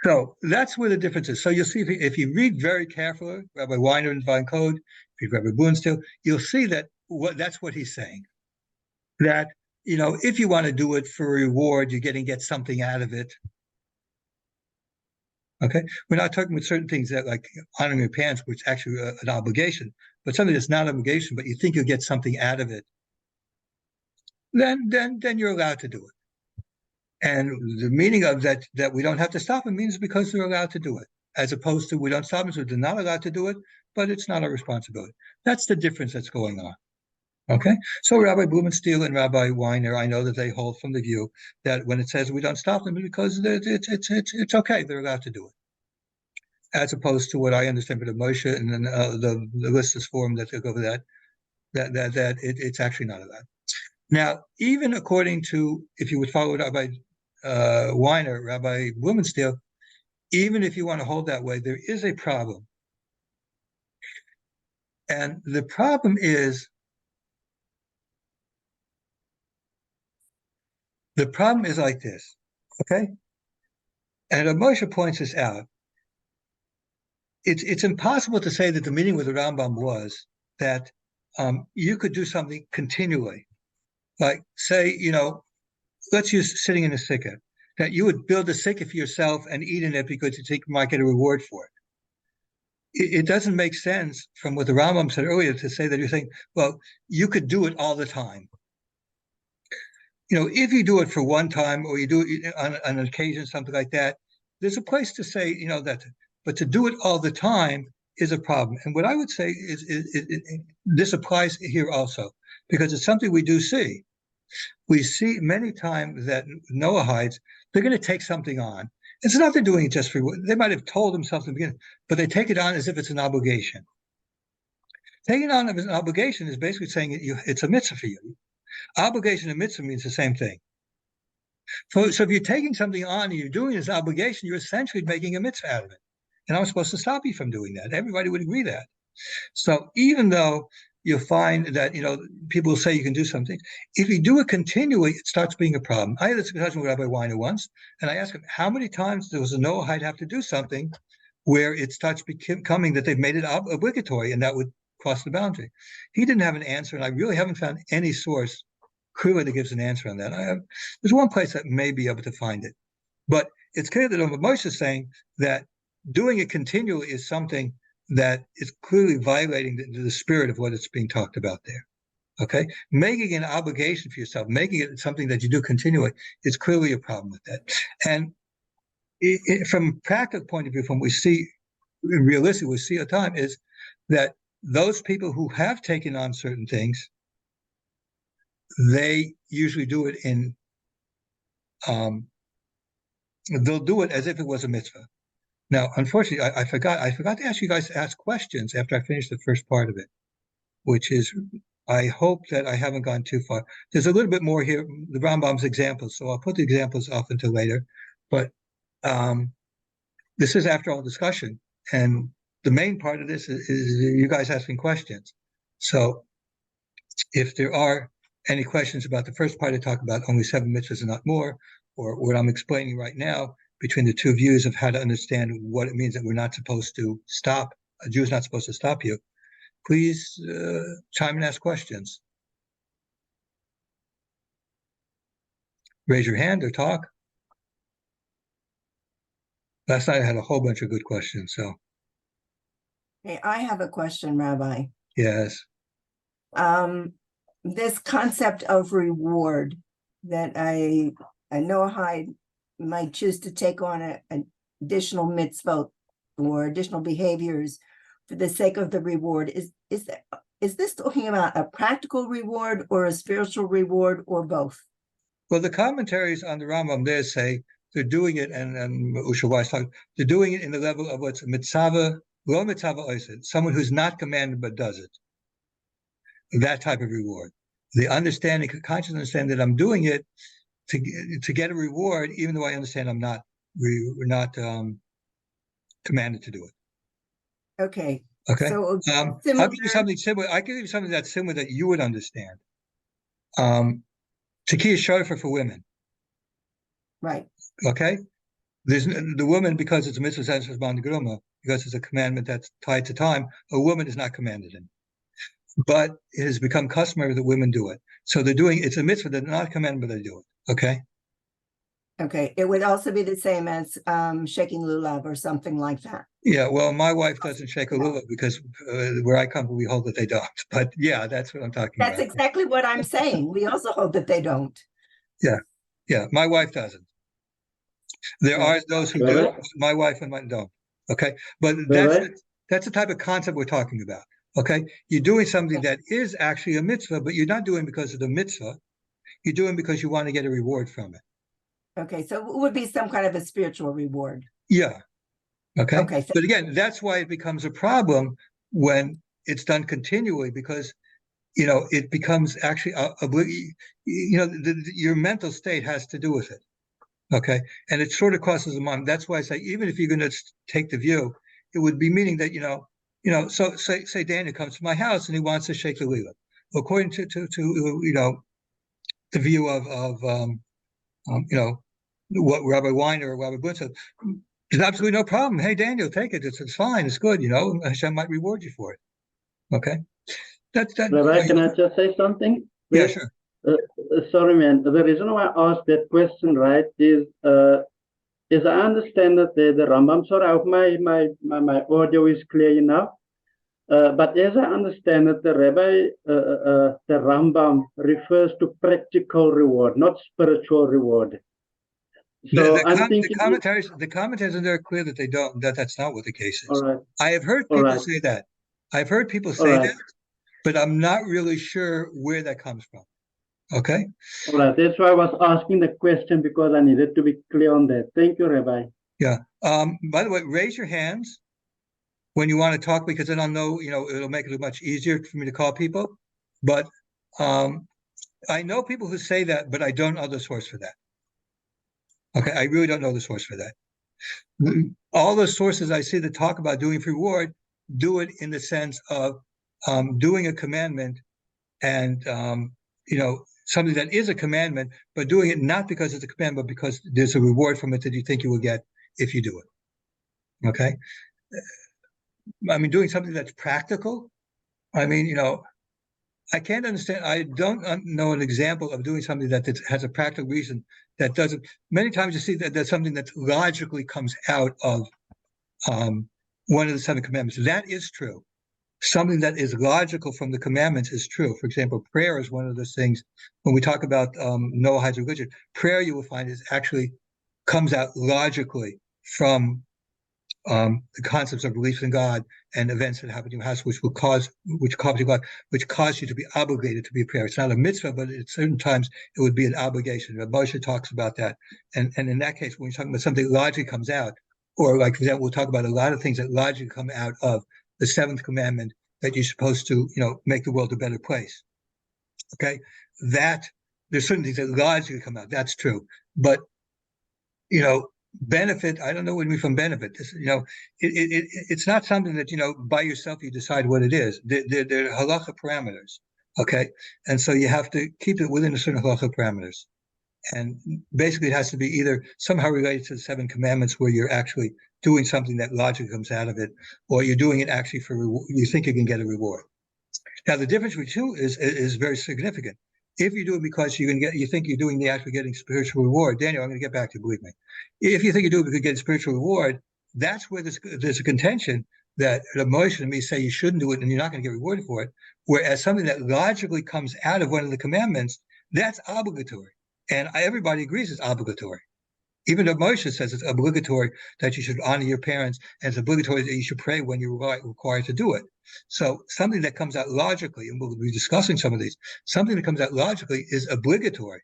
So that's where the difference is. So you'll see if you read very carefully, Rabbi Weiner and Divine Code, if you read Rabbi Boone still, you'll see that that's what he's saying. That, if you want to do it for a reward, you're going to get something out of it. Okay, we're not talking about certain things that like honoring your parents, which is actually an obligation, but something that's not an obligation, but you think you'll get something out of it, then you're allowed to do it. And the meaning of that we don't have to stop them means because they're allowed to do it, as opposed to we don't stop them, so they're not allowed to do it, but it's not our responsibility. That's the difference that's going on. Okay, so Rabbi Blumenstiel and Rabbi Weiner, I know that they hold from the view that when it says we don't stop them because it's okay, they're allowed to do it, as opposed to what I understand from the Moshe and then the listless form that took over that it's actually not allowed. Now, even according to, if you would follow Rabbi Weiner, Rabbi Blumenstiel, even if you want to hold that way, there is a problem. And the problem is like this, okay? And Moshe points this out. It's impossible to say that the meaning with the Rambam was that you could do something continually. Like, say, let's use sitting in a sikha, that you would build a sikha for yourself and eat in it because you think you might get a reward for it. It doesn't make sense from what the Rambam said earlier to say that you're saying, well, you could do it all the time. If you do it for one time or you do it on an occasion, something like that, there's a place to say, that, but to do it all the time is a problem. And what I would say is this applies here also, because it's something we do see. We see many times that Noahides, they're going to take something on. It's not they're doing it just for, they might have told themselves in the beginning, but they take it on as if it's an obligation. Taking on as an obligation is basically saying it's a mitzvah for you. Obligation and mitzvah means the same thing. So if you're taking something on and you're doing this obligation, you're essentially making a mitzvah out of it. And I'm supposed to stop you from doing that. Everybody would agree that. So even though you find that, people say you can do something, if you do it continually, it starts being a problem. I had this discussion with Rabbi Weiner once, and I asked him, how many times does a Noahide have to do something where it starts becoming that they've made it obligatory and that would cross the boundary? He didn't have an answer, and I really haven't found any source clearly that gives an answer on that. There's one place that may be able to find it. But it's clear that Moshe is saying that doing it continually is something that is clearly violating the spirit of what is being talked about there. Okay, making an obligation for yourself, making it something that you do continually, is clearly a problem with that. And from a practical point of view, from what we see, realistically, we see at time is that those people who have taken on certain things, they usually do it they'll do it as if it was a mitzvah. Now, unfortunately, I forgot to ask you guys to ask questions after I finished the first part of it, which is, I hope that I haven't gone too far. There's a little bit more here, the Rambam's examples, so I'll put the examples off until later. But this is after all discussion, and the main part of this is you guys asking questions. So if there are any questions about the first part, I talk about only 7 mitzvahs and not more, or what I'm explaining right now, between the two views of how to understand what it means that we're not supposed to stop, a Jew is not supposed to stop you, please chime and ask questions. Raise your hand or talk. Last night I had a whole bunch of good questions, so. Hey, I have a question, Rabbi. Yes. This concept of reward that a Noahide might choose to take on an additional mitzvot or additional behaviors for the sake of the reward, is this talking about a practical reward or a spiritual reward or both? Well, the commentaries on the Rambam there say they're doing it, and Usha Weiss talking, they're doing it in the level of what's mitzvah, lo mitzvah oisid, someone who's not commanded but does it. That type of reward. The understanding, conscious understanding that I'm doing it to get a reward, even though I understand we're not commanded to do it. Okay. Okay. So I'll give you something similar. I give you something that's similar that you would understand. Tekiah shofar for women. Right. Okay. There's the woman, because it's a mitzvah because it's a commandment that's tied to time. A woman is not commanded in. But it has become customary that women do it. So they're doing, it's a mitzvah, they're not commanded, but they do it. Okay. Okay, it would also be the same as shaking lulav or something like that. Yeah, well, my wife doesn't shake a lulav because where I come from, we hold that they don't. But yeah, that's what I'm talking That's about. exactly what I'm saying. We also hope that they don't. Yeah, yeah, my wife doesn't. There Right. are those who do. Rabbi, My wife and mine don't. Okay, but Rabbi, that's the type of concept we're talking about. Okay, you're doing something that is actually a mitzvah, but you're not doing because of the mitzvah. You're doing because you want to get a reward from it. Okay, so it would be some kind of a spiritual reward. Yeah. Okay. Okay, But again, that's why it becomes a problem when it's done continually because, it becomes actually, your mental state has to do with it. Okay. And it sort of crosses the mind. That's why I say, even if you're going to take the view, it would be meaning that, so say Daniel comes to my house and he wants to shake the lila. According to the view of what Rabbi Weiner or Rabbi Butz said, there's absolutely no problem. Hey, Daniel, take it. It's fine. It's good. Hashem might reward you for it. Okay. That's that. Rabbi, can I just say something? Yeah, Please? sure. Sorry, man. The reason why I asked that question, right, is I understand that the Rambam. Sorry, I hope my audio is clear enough. But as I understand it, the Rambam refers to practical reward, not spiritual reward. So I'm thinking the commentaries in there are clear that they don't. That's not what the case is. all right. I have heard All people right. say that. I've heard people All say right. that, but I'm not really sure where that comes from. Okay. All right. That's why I was asking the question because I needed to be clear on that. Thank you, Rabbi. Yeah. By the way, raise your hands when you want to talk because then I'll know, it'll make it much easier for me to call people. But I know people who say that, but I don't know the source for that. Okay, I really don't know the source for that. All the sources I see that talk about doing for reward do it in the sense of doing a commandment and something that is a commandment, but doing it not because it's a commandment, but because there's a reward from it that you think you will get if you do it. Okay, I mean, doing something that's practical. I mean, I can't understand. I don't know an example of doing something that has a practical reason that doesn't. Many times you see that there's something that logically comes out of one of the seven commandments. That is true. Something that is logical from the commandments is true. For example, prayer is one of those things. When we talk about Noahide religion, prayer you will find is actually comes out logically from the concepts of belief in God and events that happen in your house, which cause you to be obligated to be a prayer. It's not a mitzvah, but at certain times it would be an obligation. Moshe talks about that, and in that case, when you're talking about something logically comes out, or like for example, we'll talk about a lot of things that logically come out of the seventh commandment that you're supposed to, make the world a better place. Okay, that there's certain things that logically come out. That's true, but benefit, I don't know what we mean from benefit. It's not something that by yourself you decide what it is. They're halacha parameters, okay, and so you have to keep it within a certain halacha parameters. And basically, it has to be either somehow related to the seven commandments, where you're actually doing something that logically comes out of it, or you're doing it actually for you think you can get a reward. Now, the difference between two is very significant. If you do it because you think you're doing the actually getting spiritual reward, Daniel, I'm going to get back to you, believe me. If you think you do it because you get a spiritual reward, that's where there's a contention that Moshe and me say you shouldn't do it and you're not going to get rewarded for it. Whereas something that logically comes out of one of the commandments, that's obligatory. And everybody agrees it's obligatory. Even though Moshe says it's obligatory that you should honor your parents, and it's obligatory that you should pray when you're required to do it. So something that comes out logically, and we'll be discussing some of these, something that comes out logically is obligatory.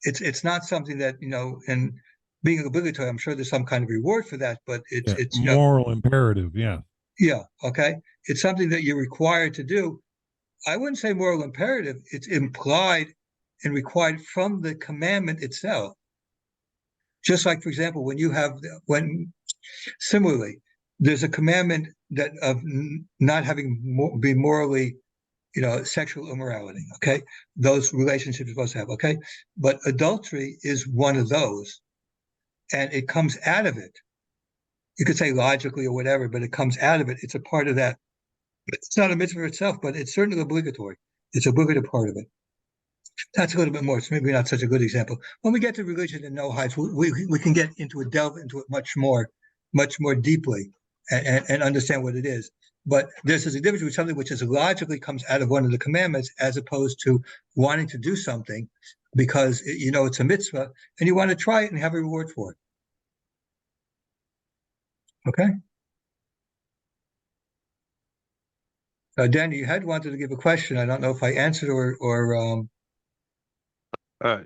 It's not something that, and being obligatory, I'm sure there's some kind of reward for that, but it's moral imperative. Yeah. Yeah. Okay. It's something that you're required to do. I wouldn't say moral imperative. It's implied and required from the commandment itself. Just like, for example, similarly, there's a commandment that of not having be morally, sexual immorality. Okay, those relationships you're supposed to have. Okay, but adultery is one of those, and it comes out of it. You could say logically or whatever, but it comes out of it. It's a part of that. It's not a mitzvah itself, but it's certainly obligatory. It's an obligatory part of it. That's a little bit more. It's maybe not such a good example. When we get to religion and Noahides, we can get into it, delve into it much more deeply, and understand what it is. But there's a difference with something which is logically comes out of one of the commandments, as opposed to wanting to do something because it's a mitzvah and you want to try it and have a reward for it. Okay. Danny, you had wanted to give a question. I don't know if I answered or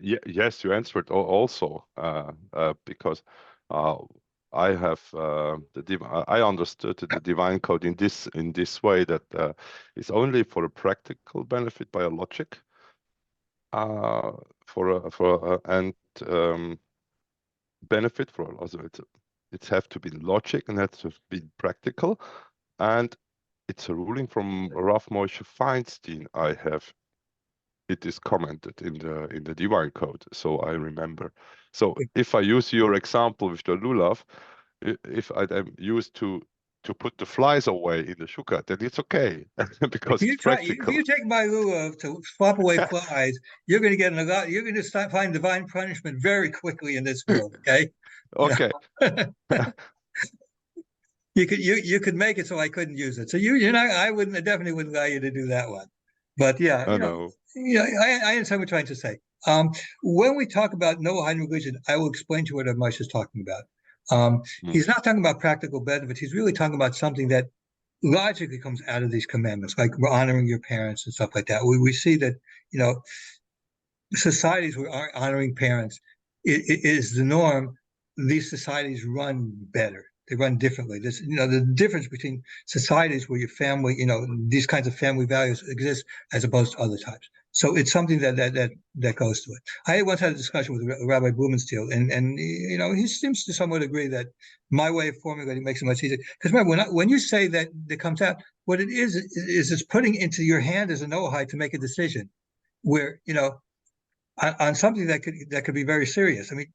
Yes, you answered also because I have I understood the divine code in this way, that it's only for a practical benefit by a logic, and benefit for also it have to be logic and has to be practical, and it's a ruling from Rav Moshe Feinstein. It is commented in the divine code, so I remember. So if I use your example with the lulav, if I am used to put the flies away in the sugar, then it's okay because it's practical. If you take my lulav to swap away flies, you're going to get you're going to find divine punishment very quickly in this world. Okay. Okay. You could make it so I couldn't use it. So I definitely wouldn't allow you to do that one. But yeah, I understand what you're trying to say. When we talk about Noahide religion, I will explain to you what Moshe is talking about. He's not talking about practical benefits. He's really talking about something that logically comes out of these commandments, like we're honoring your parents and stuff like that. We see that, societies where honoring parents is the norm. These societies run better. They run differently. There's, the difference between societies where your family, these kinds of family values exist as opposed to other types. So it's something that goes to it. I once had a discussion with Rabbi Blumenstiel, and he seems to somewhat agree that my way of formulating makes it much easier. Because remember, when you say that comes out, what it is it's putting into your hand as a Noahide to make a decision, where on something that could be very serious. I mean,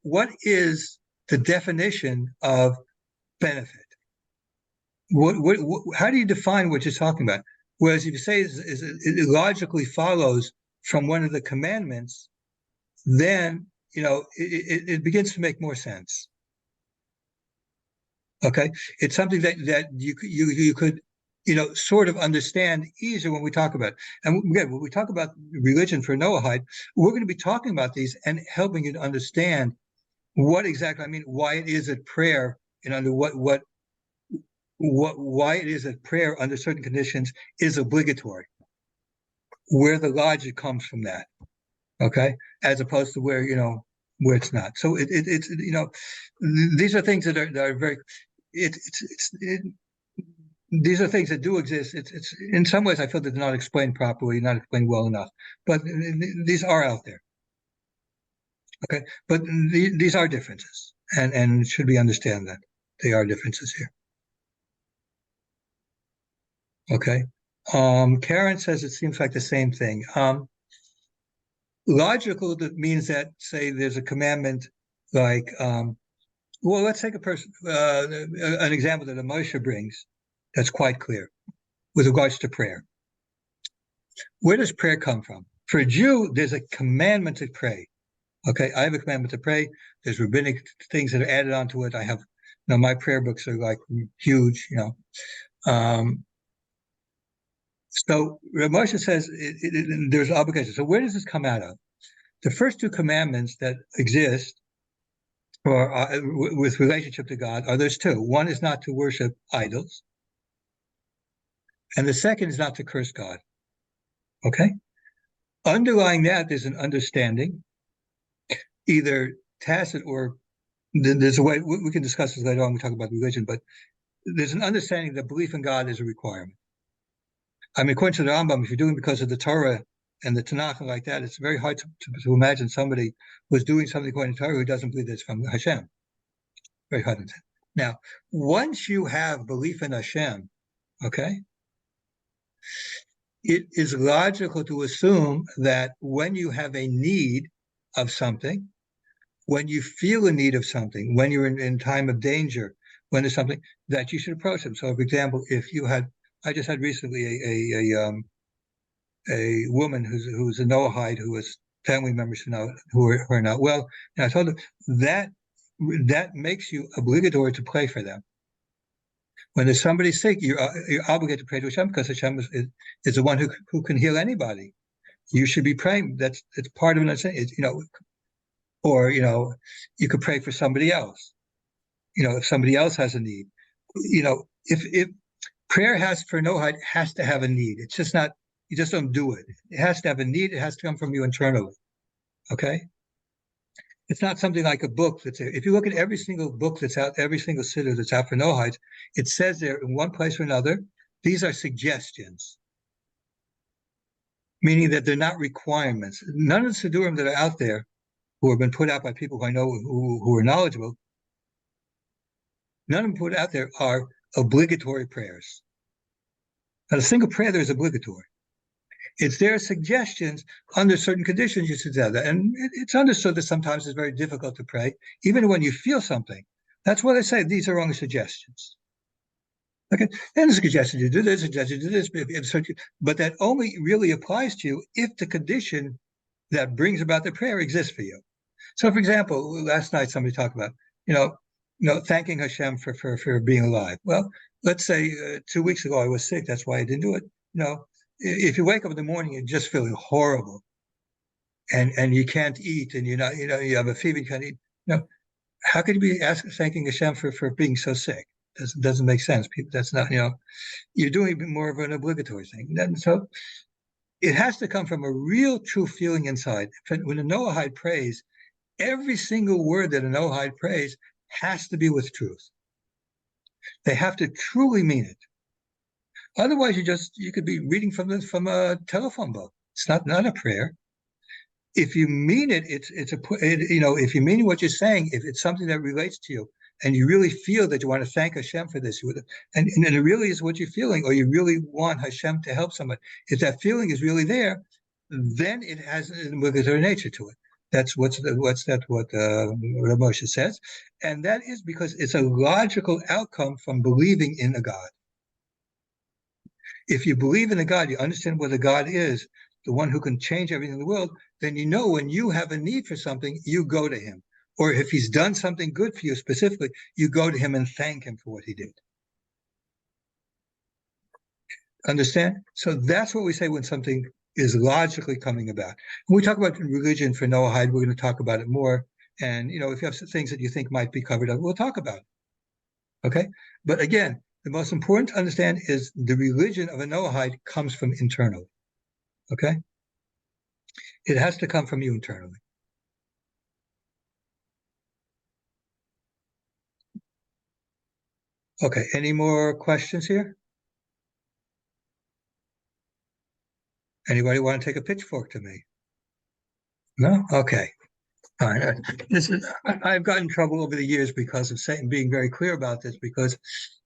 what is the definition of benefit? How do you define what you're talking about? Whereas if you say it logically follows from one of the commandments, then it begins to make more sense. Okay, it's something that you could sort of understand easier when we talk about it. And again, when we talk about religion for Noahide, we're going to be talking about these and helping you to understand what exactly I mean, why it is that prayer and under why it is that prayer under certain conditions is obligatory, where the logic comes from that, okay, as opposed to where it's not. So it's these are things that are very these are things that do exist. It's in some ways I feel that they're not explained properly, not explained well enough, but these are out there. Okay, but these are differences, and it should be understand that they are differences here. Okay, Karen says it seems like the same thing. Logical, that means that, say, there's a commandment like, well, let's take an example that Moshe brings that's quite clear with regards to prayer. Where does prayer come from? For a Jew, there's a commandment to pray. Okay, I have a commandment to pray. There's rabbinic things that are added onto it. I have, my prayer books are like huge, So Moshe says there's an obligation. So where does this come out of? The first two commandments that exist with relationship to God are those two. One is not to worship idols, and the second is not to curse God. Okay? Underlying that, there's an understanding, either tacit or there's a way, we can discuss this later on when we talk about religion, but there's an understanding that belief in God is a requirement. I mean, according to the Rambam, if you're doing it because of the Torah and the Tanakh and like that, it's very hard to imagine somebody who's doing something according to Torah who doesn't believe it's from Hashem. Very hard to say. Now, once you have belief in Hashem, okay, it is logical to assume that when you have a need of something, when you feel a need of something, when you're in time of danger, when there's something, that you should approach them. So, for example, if you had, I just had recently a woman who's a Noahide who has family members who are not well. And I told her that makes you obligatory to pray for them. When there's somebody sick, you're obligated to pray to Hashem because Hashem is the one who can heal anybody. You should be praying. It's part of it. Or you could pray for somebody else. If somebody else has a need. If prayer for Noahide has to have a need. It's just not. You just don't do it. It has to have a need. It has to come from you internally. Okay. It's not something like a book that's there. If you look at every single book that's out, every single siddur that's out for Noahides, it says there in one place or another, these are suggestions, meaning that they're not requirements. None of the siddurim that are out there, who have been put out by people who I know who are knowledgeable, none of them put out there are obligatory prayers. Not a single prayer there is obligatory. It's their suggestions under certain conditions you should do that. And it's understood that sometimes it's very difficult to pray, even when you feel something. That's why they say these are only suggestions. Okay, and there's a suggestion you do this, suggestion you do this, but that only really applies to you if the condition that brings about the prayer exists for you. So, for example, last night somebody talked about, thanking Hashem for being alive. Well, let's say 2 weeks ago I was sick. That's why I didn't do it. If you wake up in the morning and just feeling horrible, and you can't eat, and you have a fever, you can't eat. How could you be thanking Hashem for being so sick? Doesn't make sense. That's not. You're doing more of an obligatory thing. So it has to come from a real, true feeling inside. When a Noahide prays, every single word that a Noahide prays has to be with truth. They have to truly mean it. Otherwise, you could be reading from a telephone book. It's not a prayer. If you mean it, if you mean what you're saying, if it's something that relates to you, and you really feel that you want to thank Hashem for this, and it really is what you're feeling, or you really want Hashem to help somebody, if that feeling is really there, then it has an obligatory nature to it. That's what Rav Moshe says, and that is because it's a logical outcome from believing in a God. If you believe in a God, you understand what a God is, the one who can change everything in the world, then when you have a need for something, you go to him. Or if he's done something good for you specifically, you go to him and thank him for what he did. Understand? So that's what we say when something is logically coming about. When we talk about religion for Noahide, we're going to talk about it more. And, if you have some things that you think might be covered up, we'll talk about it. Okay? But again, the most important to understand is the religion of a Noahide comes from internally. Okay? It has to come from you internally. Okay, any more questions here? Anybody want to take a pitchfork to me? No? Okay. All right. I've gotten in trouble over the years because of being very clear about this, because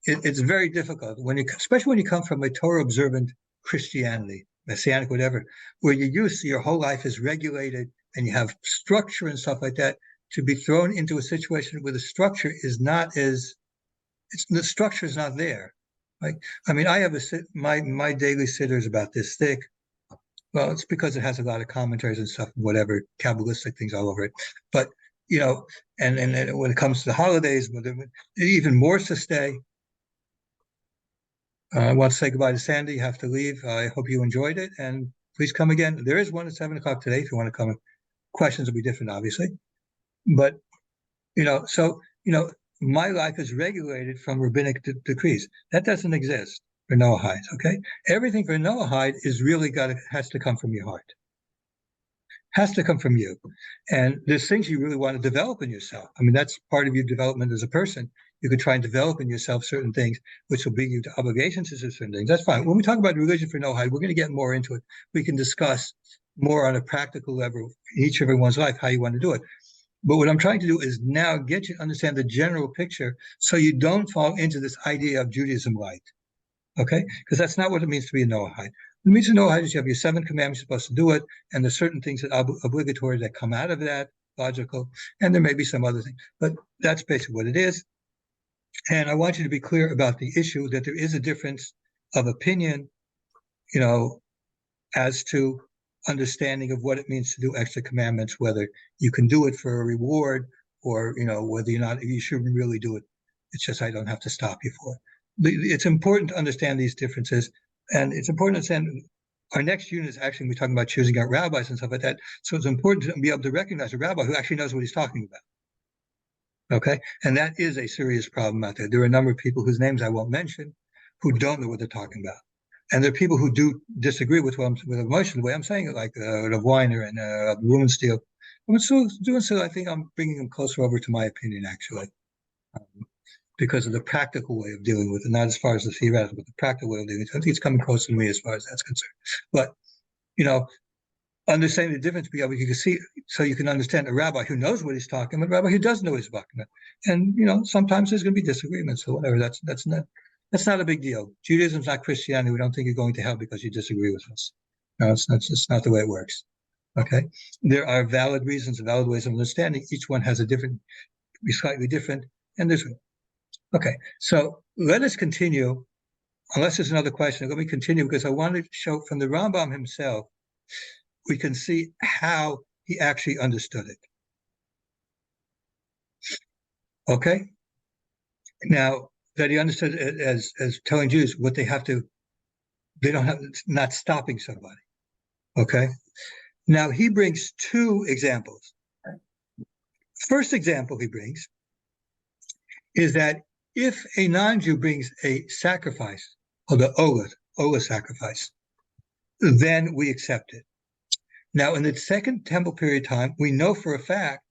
it's very difficult especially when you come from a Torah observant Christianity, Messianic, whatever, where your whole life is regulated and you have structure and stuff like that, to be thrown into a situation where the structure is not the structure is not there. I have my daily siddur is about this thick. Well, it's because it has a lot of commentaries and stuff, whatever, Kabbalistic things all over it. But, and when it comes to the holidays, even more to stay. I want to say goodbye to Sandy. You have to leave. I hope you enjoyed it. And please come again. There is one at 7 o'clock today if you want to come. Questions will be different, obviously. But, my life is regulated from rabbinic decrees. That doesn't exist for Noahide, okay? Everything for Noahide is really has to come from your heart. Has to come from you. And there's things you really want to develop in yourself. That's part of your development as a person. You could try and develop in yourself certain things, which will bring you to obligations to certain things. That's fine. When we talk about religion for Noahide, we're going to get more into it. We can discuss more on a practical level in each of everyone's life, how you want to do it. But what I'm trying to do is now get you to understand the general picture so you don't fall into this idea of Judaism light. Okay? Because that's not what it means to be a Noahide. What it means to Noahide is you have your 7 commandments, you're supposed to do it, and there's certain things that are obligatory that come out of that, logical, and there may be some other things. But that's basically what it is. And I want you to be clear about the issue that there is a difference of opinion, as to understanding of what it means to do extra commandments, whether you can do it for a reward or, whether you're not, you shouldn't really do it. It's just, I don't have to stop you for it. It's important to understand these differences, and it's important to understand our next unit is actually, we're talking about choosing out rabbis and stuff like that. So it's important to be able to recognize a rabbi who actually knows what he's talking about. Okay. And that is a serious problem out there. There are a number of people whose names I won't mention who don't know what they're talking about. And there are people who do disagree with emotion, the way I'm saying it, like Rav Weiner and Rumenstiel. Doing so, I think I'm bringing them closer over to my opinion, actually, because of the practical way of dealing with it, not as far as the theoretical, but the practical way of dealing with it. I think it's coming closer to me as far as that's concerned. But, understanding the difference, you can see, so you can understand a rabbi who knows what he's talking about, a rabbi who doesn't know what he's talking about. And, sometimes there's going to be disagreements or whatever. That's not a big deal. Judaism's not Christianity. We don't think you're going to hell because you disagree with us. No, it's not the way it works. Okay. There are valid reasons, valid ways of understanding. Each one has be slightly different. And there's, okay. So let us continue. Unless there's another question, let me continue because I want to show from the Rambam himself, we can see how he actually understood it. Okay. Now, that he understood it as telling Jews what they don't have, not stopping somebody. Okay. Now he brings two examples. First example he brings is that if a non-Jew brings a sacrifice, or the Ola sacrifice, then we accept it. Now in the Second Temple period time, we know for a fact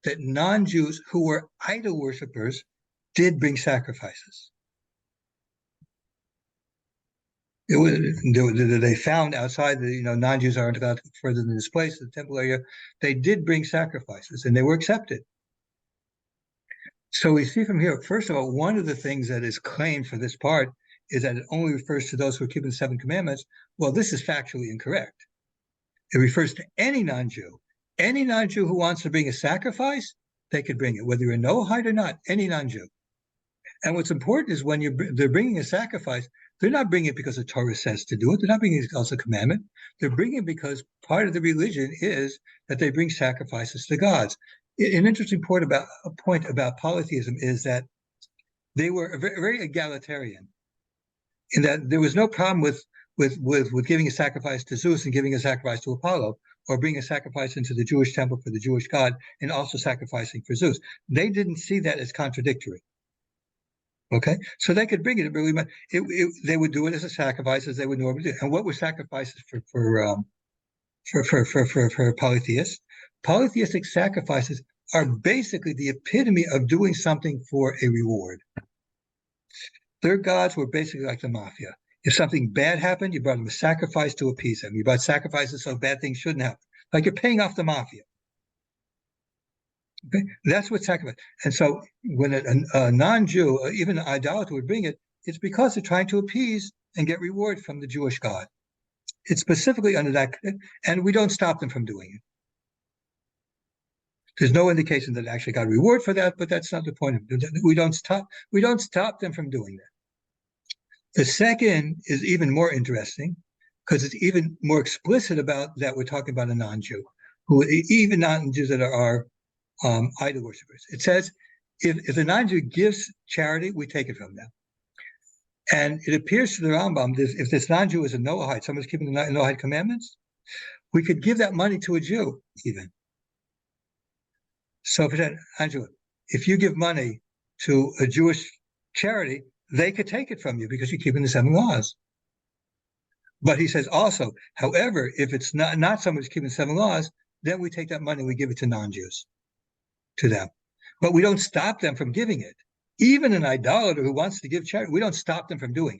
that non-Jews who were idol worshippers did bring sacrifices. They found outside the, non-Jews aren't allowed to go further than this place, the temple area. They did bring sacrifices and they were accepted. So we see from here, first of all, one of the things that is claimed for this part is that it only refers to those who are keeping the 7 commandments. Well, this is factually incorrect. It refers to any non-Jew. Any non-Jew who wants to bring a sacrifice, they could bring it, whether you're a Noahide or not, any non-Jew. And what's important is when they're bringing a sacrifice, they're not bringing it because the Torah says to do it. They're not bringing it because it's a commandment. They're bringing it because part of the religion is that they bring sacrifices to gods. An interesting point about polytheism is that they were very egalitarian, in that there was no problem with giving a sacrifice to Zeus and giving a sacrifice to Apollo, or bringing a sacrifice into the Jewish temple for the Jewish God and also sacrificing for Zeus. They didn't see that as contradictory. Okay, so they could bring it. It really meant they would do it as a sacrifice as they would normally do. And what were sacrifices for polytheists? Polytheistic sacrifices are basically the epitome of doing something for a reward. Their gods were basically like the mafia. If something bad happened, you brought them a sacrifice to appease them. You brought sacrifices so bad things shouldn't happen. Like you're paying off the mafia. Okay, that's what sacrifice. And so when a non-Jew, or even an idolater would bring it, it's because they're trying to appease and get reward from the Jewish God. It's specifically under that, and we don't stop them from doing it. There's no indication that they actually got a reward for that, but that's not the point of it. We don't stop them from doing that. The second is even more interesting because it's even more explicit about that. We're talking about a non-Jew, who even non-Jews that are idol worshippers. It says, if the non-Jew gives charity, we take it from them. And it appears to the Rambam, if this non-Jew is a Noahide, someone's keeping the Noahide commandments, we could give that money to a Jew even. So if you give money to a Jewish charity, they could take it from you because you're keeping the 7 laws. But he says also, however, if it's not someone who's keeping the 7 laws, then we take that money and we give it to non-Jews, to them. But we don't stop them from giving it. Even an idolater who wants to give charity, we don't stop them from doing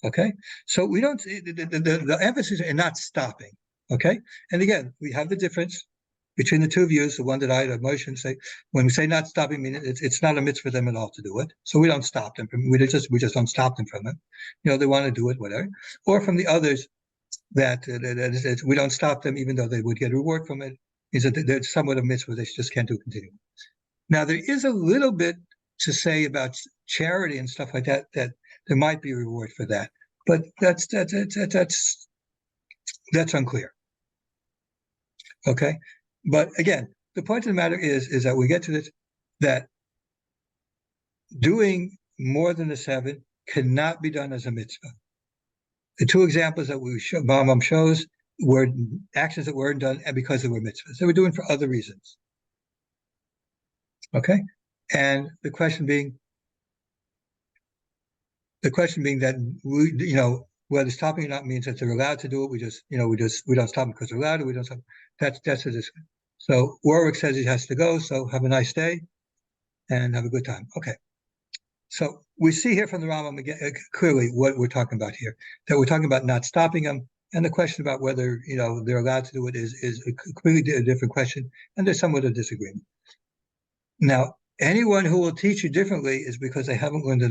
it. Okay? So we don't, the emphasis is not stopping. Okay? And again, we have the difference between the two views, the one that I had motion say, when we say not stopping, I mean it's not a mitzvah for them at all to do it. So we don't stop them from, we just don't stop them from it. They want to do it, whatever. Or from the others that we don't stop them even though they would get a reward from it. Is that they're somewhat a mitzvah they just can't do continue. Now there is a little bit to say about charity and stuff like that, that there might be a reward for that. But that's unclear. Okay, but again, the point of the matter is that we get to this, that doing more than the 7 cannot be done as a mitzvah. The 2 examples that Rambam shows were actions that weren't done and because they were mitzvahs. They were doing for other reasons. Okay, and the question being that we, whether stopping or not means that they're allowed to do it. We don't stop them because they're allowed, or we don't stop. That's a discussion. So Warwick says he has to go. So have a nice day, and have a good time. Okay. So we see here from the Rambam again clearly what we're talking about here. That we're talking about not stopping them, and the question about whether they're allowed to do it is a completely different question, and there's somewhat of disagreement. Now, anyone who will teach you differently is because they haven't learned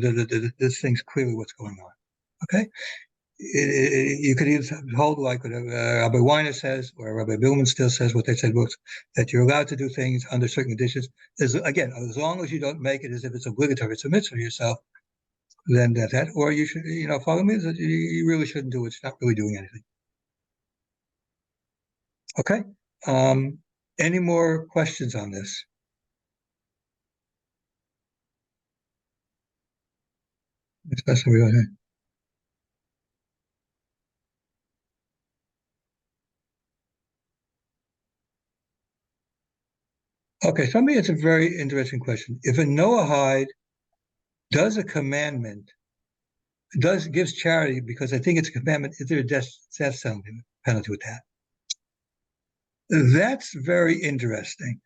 this thing's clearly what's going on. Okay. You could either hold like what Rabbi Weiner says, or Rabbi Billman still says what they said books, that you're allowed to do things under certain conditions. As long as you don't make it as if it's obligatory, it's a mitzvah yourself, then that, or you should, follow me, that you really shouldn't do it. It's not really doing anything. Okay. Any more questions on this? Especially okay, somebody has a very interesting question. If a Noahide does a commandment, gives charity because I think it's a commandment, is there a death penalty with that? That's very interesting.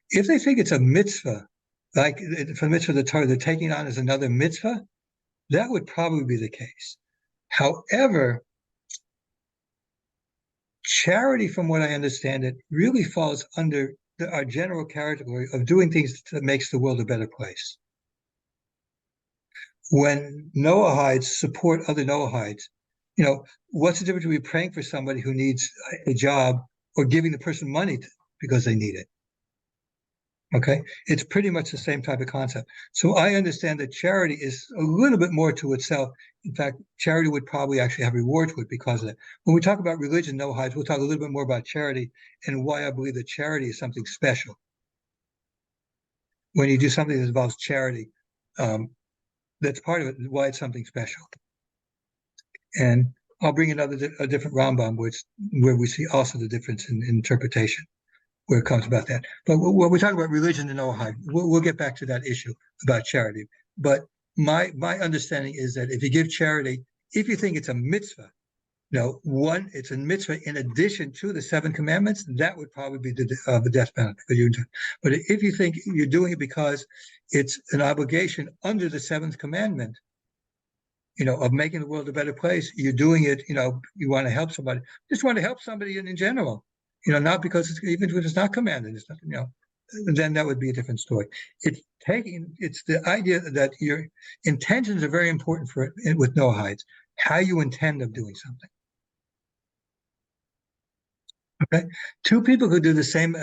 If they think it's a mitzvah, like for the mitzvah of the Torah, they're taking on as another mitzvah, that would probably be the case. However, charity, from what I understand it, really falls under our general category of doing things that makes the world a better place. When Noahides support other Noahides, what's the difference between praying for somebody who needs a job or giving the person money because they need it? Okay, it's pretty much the same type of concept. So I understand that charity is a little bit more to itself. In fact, charity would probably actually have rewards with because of that. When we talk about religion, Noahides, we'll talk a little bit more about charity and why I believe that charity is something special. When you do something that involves charity, that's part of it, why it's something special. And I'll bring a different Rambam, where we see also the difference in interpretation, where it comes about that. But when we talk about religion in Noahide, we'll get back to that issue about charity. But my understanding is that if you give charity, if you think it's a mitzvah, it's a mitzvah in addition to the 7 commandments, that would probably be the death penalty. But if you think you're doing it because it's an obligation under the 7th commandment, of making the world a better place, you're doing it, you want to help somebody, just want to help somebody in general, not because even if it's not commanded, it's nothing, then that would be a different story. It's the idea that your intentions are very important with Noahides, how you intend of doing something. Okay, 2 people could do the same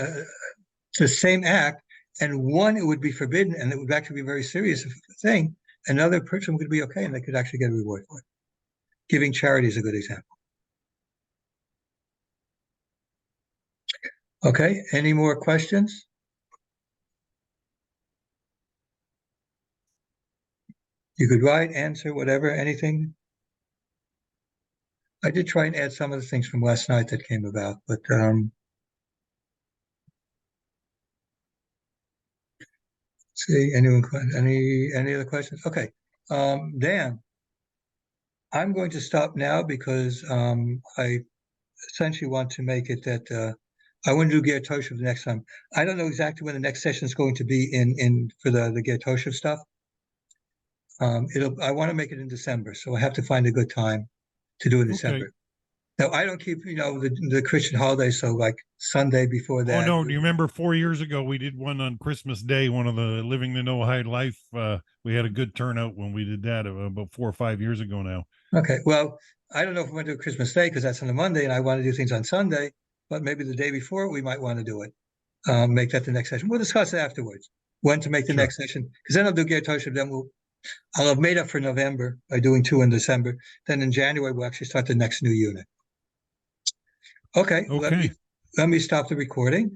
act, and one it would be forbidden, and it would actually be a very serious thing. Another person could be okay, and they could actually get a reward for it. Giving charity is a good example. Okay, any more questions? You could write, answer, whatever, anything. I did try and add some of the things from last night that came about, but see, any other questions? Okay, Dan, I'm going to stop now because I essentially want to make it that I want to do Ger Toshav the next time. I don't know exactly when the next session is going to be in for the Ger Toshav stuff. I want to make it in December, so I have to find a good time to do it in December. Okay. Now, I don't keep, the Christian holidays, so like Sunday before that. Oh, no. Do you remember 4 years ago, we did one on Christmas Day, one of the Living the Noahide Life. We had a good turnout when we did that about 4 or 5 years ago now. Okay. Well, I don't know if we want to do Christmas Day because that's on a Monday and I want to do things on Sunday, but maybe the day before we might want to do it. Make that the next session. We'll discuss it afterwards, when to make the Sure. next session, because then I'll do Ger Toshav, then I'll have made up for November by doing 2 in December. Then in January, we'll actually start the next new unit. Okay, Okay. let me stop the recording.